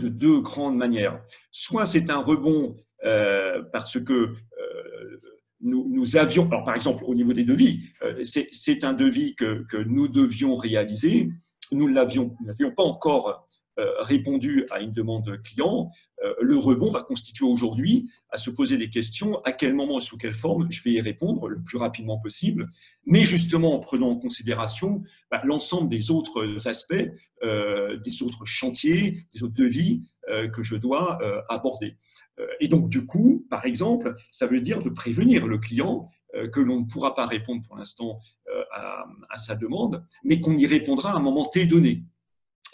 deux grandes manières. Soit c'est un rebond parce que nous avions, alors par exemple au niveau des devis, c'est un devis que nous devions réaliser. Nous ne l'avions pas encore répondu à une demande client, le rebond va constituer aujourd'hui à se poser des questions, à quel moment et sous quelle forme je vais y répondre le plus rapidement possible, mais justement en prenant en considération l'ensemble des autres aspects, des autres chantiers, des autres devis que je dois aborder. Et donc, du coup, par exemple, ça veut dire de prévenir le client que l'on ne pourra pas répondre pour l'instant à sa demande, mais qu'on y répondra à un moment T donné.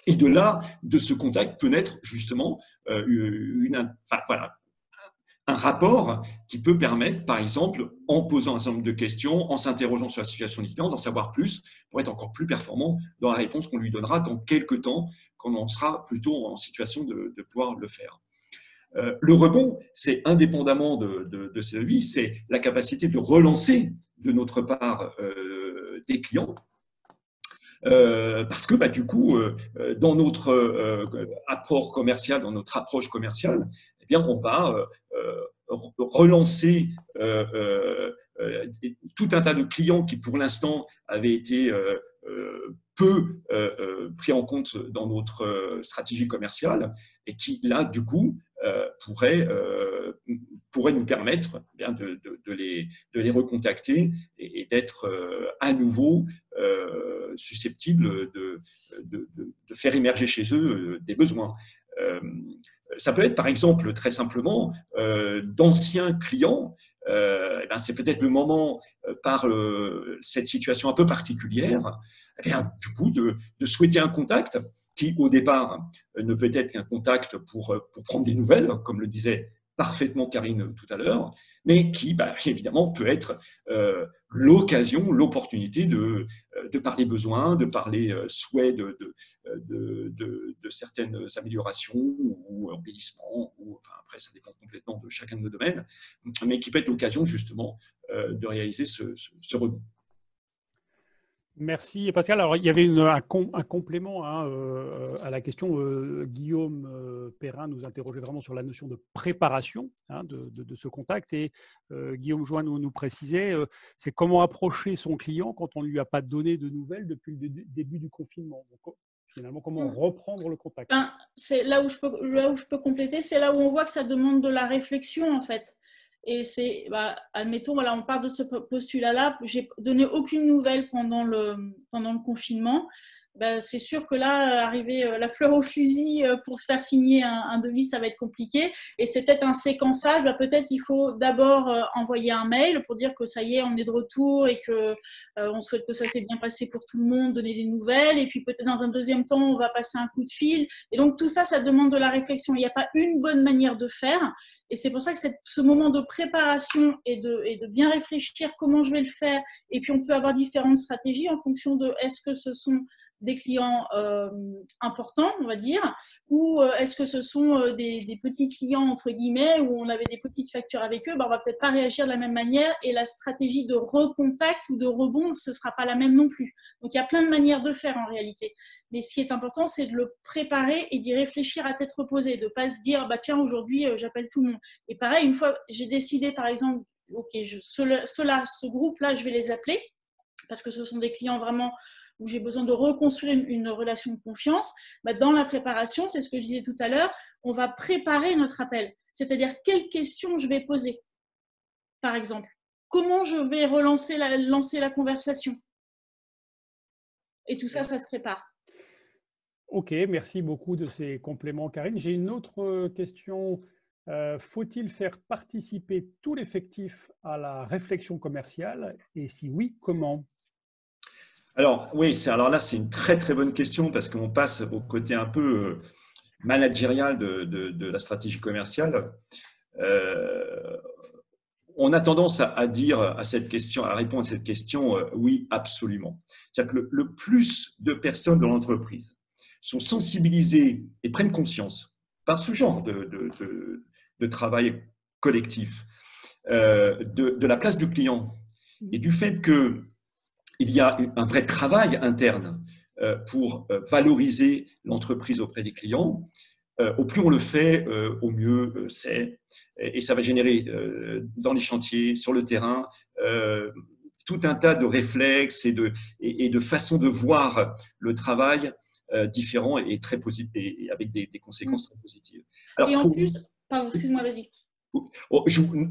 Et de là, de ce contact peut naître justement un rapport qui peut permettre, par exemple, en posant un certain nombre de questions, en s'interrogeant sur la situation du client, d'en savoir plus pour être encore plus performant dans la réponse qu'on lui donnera dans quelques temps, quand on sera plutôt en situation de pouvoir le faire. Le rebond, c'est indépendamment de ces devis, c'est la capacité de relancer de notre part des clients. Parce que du coup, dans notre apport commercial, dans notre approche commerciale, eh bien, on va relancer tout un tas de clients qui, pour l'instant, avaient été peu pris en compte dans notre stratégie commerciale et qui, là, du coup, pourraient nous permettre bien de les recontacter et d'être à nouveau susceptibles de faire émerger chez eux des besoins. Ça peut être, par exemple, très simplement, d'anciens clients. C'est peut-être le moment, par cette situation un peu particulière, du coup, de souhaiter un contact qui, au départ, ne peut être qu'un contact pour prendre des nouvelles, comme le disait parfaitement Karine tout à l'heure, mais qui, évidemment, peut être l'occasion, l'opportunité de parler besoins, de parler souhaits de certaines améliorations ou embellissements, après ça dépend complètement de chacun de nos domaines, mais qui peut être l'occasion justement de réaliser ce rebond.
Merci Pascal. Alors il y avait un complément à la question. Guillaume Perrin nous interrogeait vraiment sur la notion de préparation de ce contact, et Guillaume Join nous précisait c'est comment approcher son client quand on ne lui a pas donné de nouvelles depuis le début du confinement. Donc, finalement, comment reprendre le contact.
C'est là où je peux compléter, c'est là où on voit que ça demande de la réflexion en fait. Et c'est, admettons, voilà, on part de ce postulat-là, j'ai donné aucune nouvelle pendant le confinement. C'est sûr que là, arriver la fleur au fusil pour faire signer un devis, ça va être compliqué. Et c'est peut-être un séquençage. Peut-être il faut d'abord envoyer un mail pour dire que ça y est, on est de retour et que on souhaite que ça s'est bien passé pour tout le monde, donner des nouvelles. Et puis peut-être dans un deuxième temps, on va passer un coup de fil. Et donc tout ça, ça demande de la réflexion. Il n'y a pas une bonne manière de faire. Et c'est pour ça que ce moment de préparation et de bien réfléchir comment je vais le faire. Et puis on peut avoir différentes stratégies en fonction de est-ce que ce sont des clients importants, on va dire, ou est-ce que ce sont des petits clients, entre guillemets, où on avait des petites factures avec eux, on va peut-être pas réagir de la même manière et la stratégie de recontact ou de rebond, ce sera pas la même non plus. Donc, il y a plein de manières de faire en réalité. Mais ce qui est important, c'est de le préparer et d'y réfléchir à tête reposée, de pas se dire, tiens, aujourd'hui, j'appelle tout le monde. Et pareil, une fois, j'ai décidé, par exemple, ok, ce groupe-là, je vais les appeler, parce que ce sont des clients vraiment où j'ai besoin de reconstruire une relation de confiance. Dans la préparation, c'est ce que je disais tout à l'heure, on va préparer notre appel. C'est-à-dire, quelles questions je vais poser, par exemple. Comment je vais lancer la conversation. Et tout ça, ça se prépare.
Ok, merci beaucoup de ces compléments, Karine. J'ai une autre question. Faut-il faire participer tout l'effectif à la réflexion commerciale? Et si oui, comment?
Alors oui, alors là, c'est une très très bonne question parce qu'on passe au côté un peu managérial de la stratégie commerciale. On a tendance à dire à cette question, à répondre à cette question, oui, absolument. C'est-à-dire que le plus de personnes dans l'entreprise sont sensibilisées et prennent conscience par ce genre de travail collectif de la place du client et du fait que il y a un vrai travail interne pour valoriser l'entreprise auprès des clients. Au plus on le fait, au mieux c'est. Et ça va générer dans les chantiers, sur le terrain, tout un tas de réflexes et de façons de voir le travail différents et très positifs, et avec des conséquences très positives. Alors,
et en plus, pardon, excuse-moi, vas-y.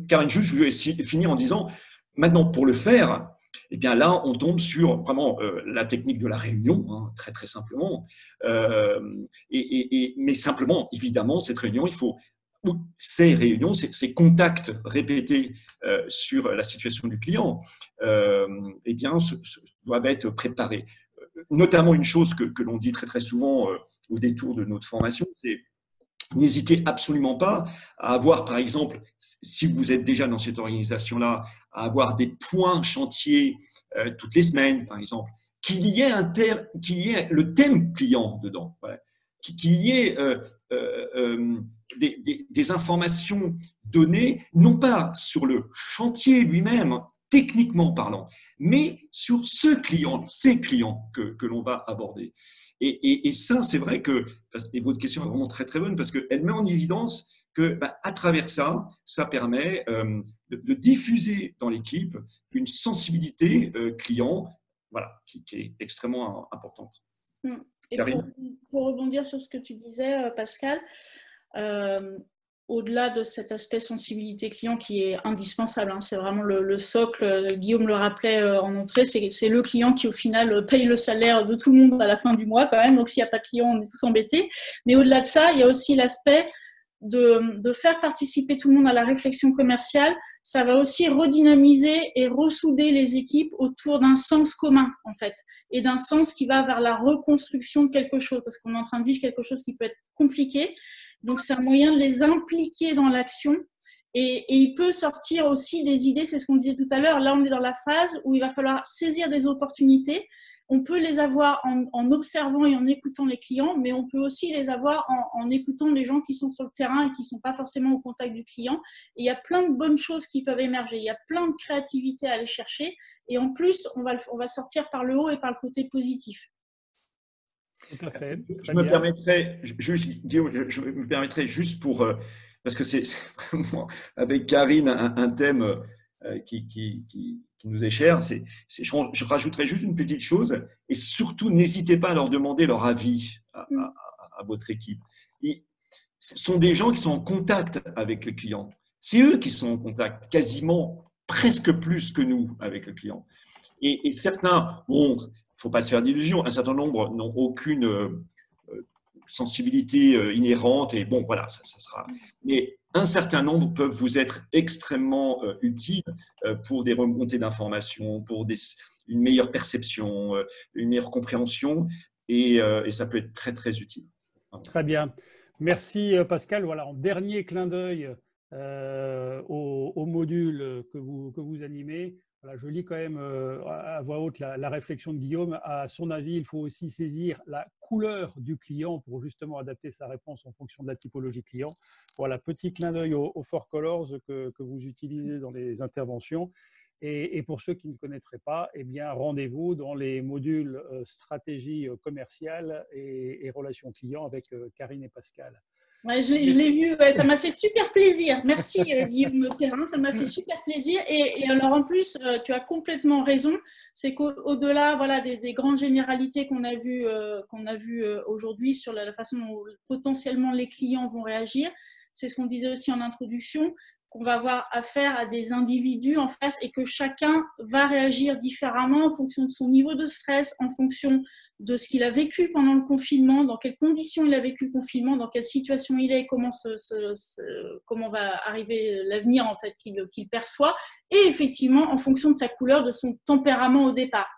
Karine, juste, je vais finir en disant, maintenant, pour le faire, eh bien là, on tombe sur vraiment la technique de la réunion, hein, très très simplement. Mais simplement, évidemment, cette réunion, ces réunions, ces contacts répétés sur la situation du client, eh bien, doivent être préparés. Notamment une chose que l'on dit très très souvent au détour de notre formation, c'est n'hésitez absolument pas à avoir, par exemple, si vous êtes déjà dans cette organisation-là, à avoir des points chantiers toutes les semaines, par exemple, qu'il y ait le thème client dedans, ouais, qu'il y ait des informations données, non pas sur le chantier lui-même, techniquement parlant, mais sur ces clients que l'on va aborder. Et ça, c'est vrai que, et votre question est vraiment très très bonne, parce qu'elle met en évidence que, à travers ça, ça permet de diffuser dans l'équipe une sensibilité client, voilà, qui est extrêmement importante.
Et pour rebondir sur ce que tu disais, Pascal, au-delà de cet aspect sensibilité client qui est indispensable, hein, c'est vraiment le socle, Guillaume le rappelait en entrée, c'est le client qui au final paye le salaire de tout le monde à la fin du mois quand même, donc s'il n'y a pas de client, on est tous embêtés. Mais au-delà de ça, il y a aussi l'aspect de faire participer tout le monde à la réflexion commerciale. Ça va aussi redynamiser et ressouder les équipes autour d'un sens commun, en fait, et d'un sens qui va vers la reconstruction de quelque chose, parce qu'on est en train de vivre quelque chose qui peut être compliqué. Donc, c'est un moyen de les impliquer dans l'action. Et il peut sortir aussi des idées, c'est ce qu'on disait tout à l'heure. Là, on est dans la phase où il va falloir saisir des opportunités. On peut les avoir en observant et en écoutant les clients, mais on peut aussi les avoir en écoutant les gens qui sont sur le terrain et qui ne sont pas forcément au contact du client. Et il y a plein de bonnes choses qui peuvent émerger. Il y a plein de créativité à aller chercher. Et en plus, on va sortir par le haut et par le côté positif.
Tout à fait.
Je me permettrais juste, Guillaume, je me permettrais juste pour, parce que c'est vraiment avec Karine un thème qui nous est cher. Je rajouterais juste une petite chose, et surtout n'hésitez pas à leur demander leur avis à votre équipe. Ce sont des gens qui sont en contact avec le client. C'est eux qui sont en contact quasiment presque plus que nous avec le client. Et certains, bon, il ne faut pas se faire d'illusions, un certain nombre n'ont aucune sensibilité inhérente, et bon, voilà, ça sera. Mais un certain nombre peuvent vous être extrêmement utiles pour des remontées d'informations, pour une meilleure perception, une meilleure compréhension, et ça peut être très, très utile.
Très bien. Merci Pascal. Voilà, en dernier clin d'œil au module que vous animez. Voilà, je lis quand même à voix haute la réflexion de Guillaume. À son avis, il faut aussi saisir la couleur du client pour justement adapter sa réponse en fonction de la typologie client. Voilà, petit clin d'œil au Four Colors que vous utilisez dans les interventions. Et pour ceux qui ne connaîtraient pas, eh bien, rendez-vous dans les modules stratégie commerciale et relations clients avec Karine et Pascal.
Ouais, je l'ai vu, ouais, ça m'a fait super plaisir. Merci Guillaume Perrin, ça m'a fait super plaisir. Et alors en plus, tu as complètement raison, c'est qu'au-delà voilà, des grandes généralités qu'on a vues aujourd'hui sur la façon dont potentiellement les clients vont réagir, c'est ce qu'on disait aussi en introduction, qu'on va avoir affaire à des individus en face et que chacun va réagir différemment en fonction de son niveau de stress, en fonction de ce qu'il a vécu pendant le confinement, dans quelles conditions il a vécu le confinement, dans quelle situation il est, comment va arriver l'avenir en fait qu'il perçoit, et effectivement en fonction de sa couleur, de son tempérament au départ.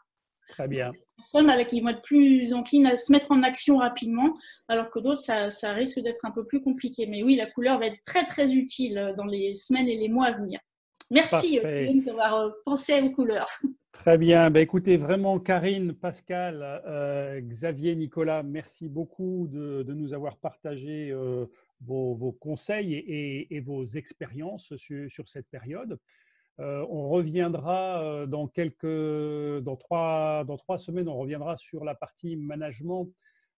Très bien.
Personnes qui vont être plus enclines à se mettre en action rapidement, alors que d'autres, ça risque d'être un peu plus compliqué. Mais oui, la couleur va être très très utile dans les semaines et les mois à venir. Merci d'avoir pensé aux couleurs.
Très bien. Ben, écoutez, vraiment, Karine, Pascal, Xavier, Nicolas, merci beaucoup de nous avoir partagé vos conseils et vos expériences sur cette période. On reviendra dans 3 semaines, on reviendra sur la partie management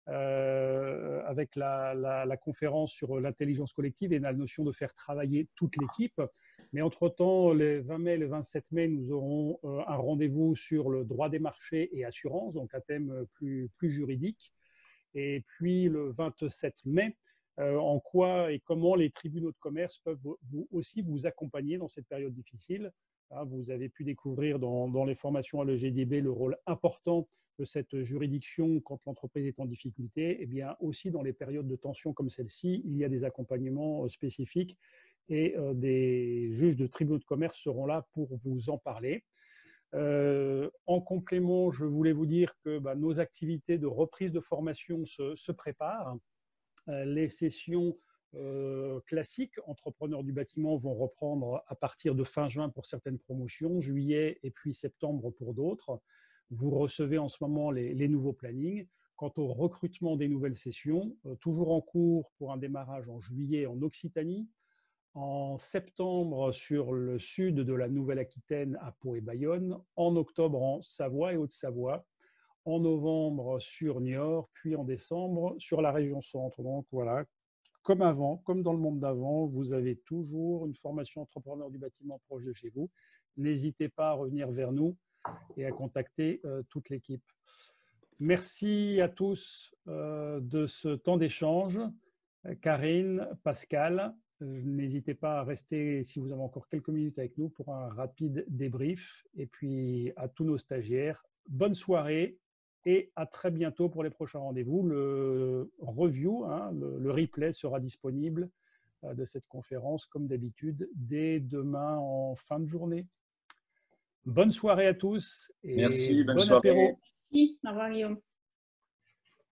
avec la conférence sur l'intelligence collective et la notion de faire travailler toute l'équipe. Mais entre-temps, le 20 mai et le 27 mai, nous aurons un rendez-vous sur le droit des marchés et assurances, donc un thème plus juridique. Et puis le 27 mai, en quoi et comment les tribunaux de commerce peuvent aussi vous accompagner dans cette période difficile. Vous avez pu découvrir dans les formations à l'EGDB le rôle important de cette juridiction quand l'entreprise est en difficulté. Et bien aussi dans les périodes de tension comme celle-ci, il y a des accompagnements spécifiques et des juges de tribunaux de commerce seront là pour vous en parler. En complément, je voulais vous dire que nos activités de reprise de formation se préparent. Les sessions classiques entrepreneurs du bâtiment vont reprendre à partir de fin juin pour certaines promotions, juillet et puis septembre pour d'autres. Vous recevez en ce moment les nouveaux plannings. Quant au recrutement des nouvelles sessions, toujours en cours pour un démarrage en juillet en Occitanie, en septembre sur le sud de la Nouvelle-Aquitaine à Pau et Bayonne, en octobre en Savoie et Haute-Savoie, en novembre sur Niort, puis en décembre sur la région centre. Donc voilà, comme avant, comme dans le monde d'avant, vous avez toujours une formation entrepreneur du bâtiment proche de chez vous. N'hésitez pas à revenir vers nous et à contacter toute l'équipe. Merci à tous de ce temps d'échange. Karine, Pascal, n'hésitez pas à rester, si vous avez encore quelques minutes avec nous, pour un rapide débrief. Et puis à tous nos stagiaires, bonne soirée et à très bientôt pour les prochains rendez-vous. Le review, le replay sera disponible de cette conférence, comme d'habitude, dès demain en fin de journée. Bonne soirée à tous et
merci, bonne
bon
soirée.
apéro.
Merci, au revoir Guillaume.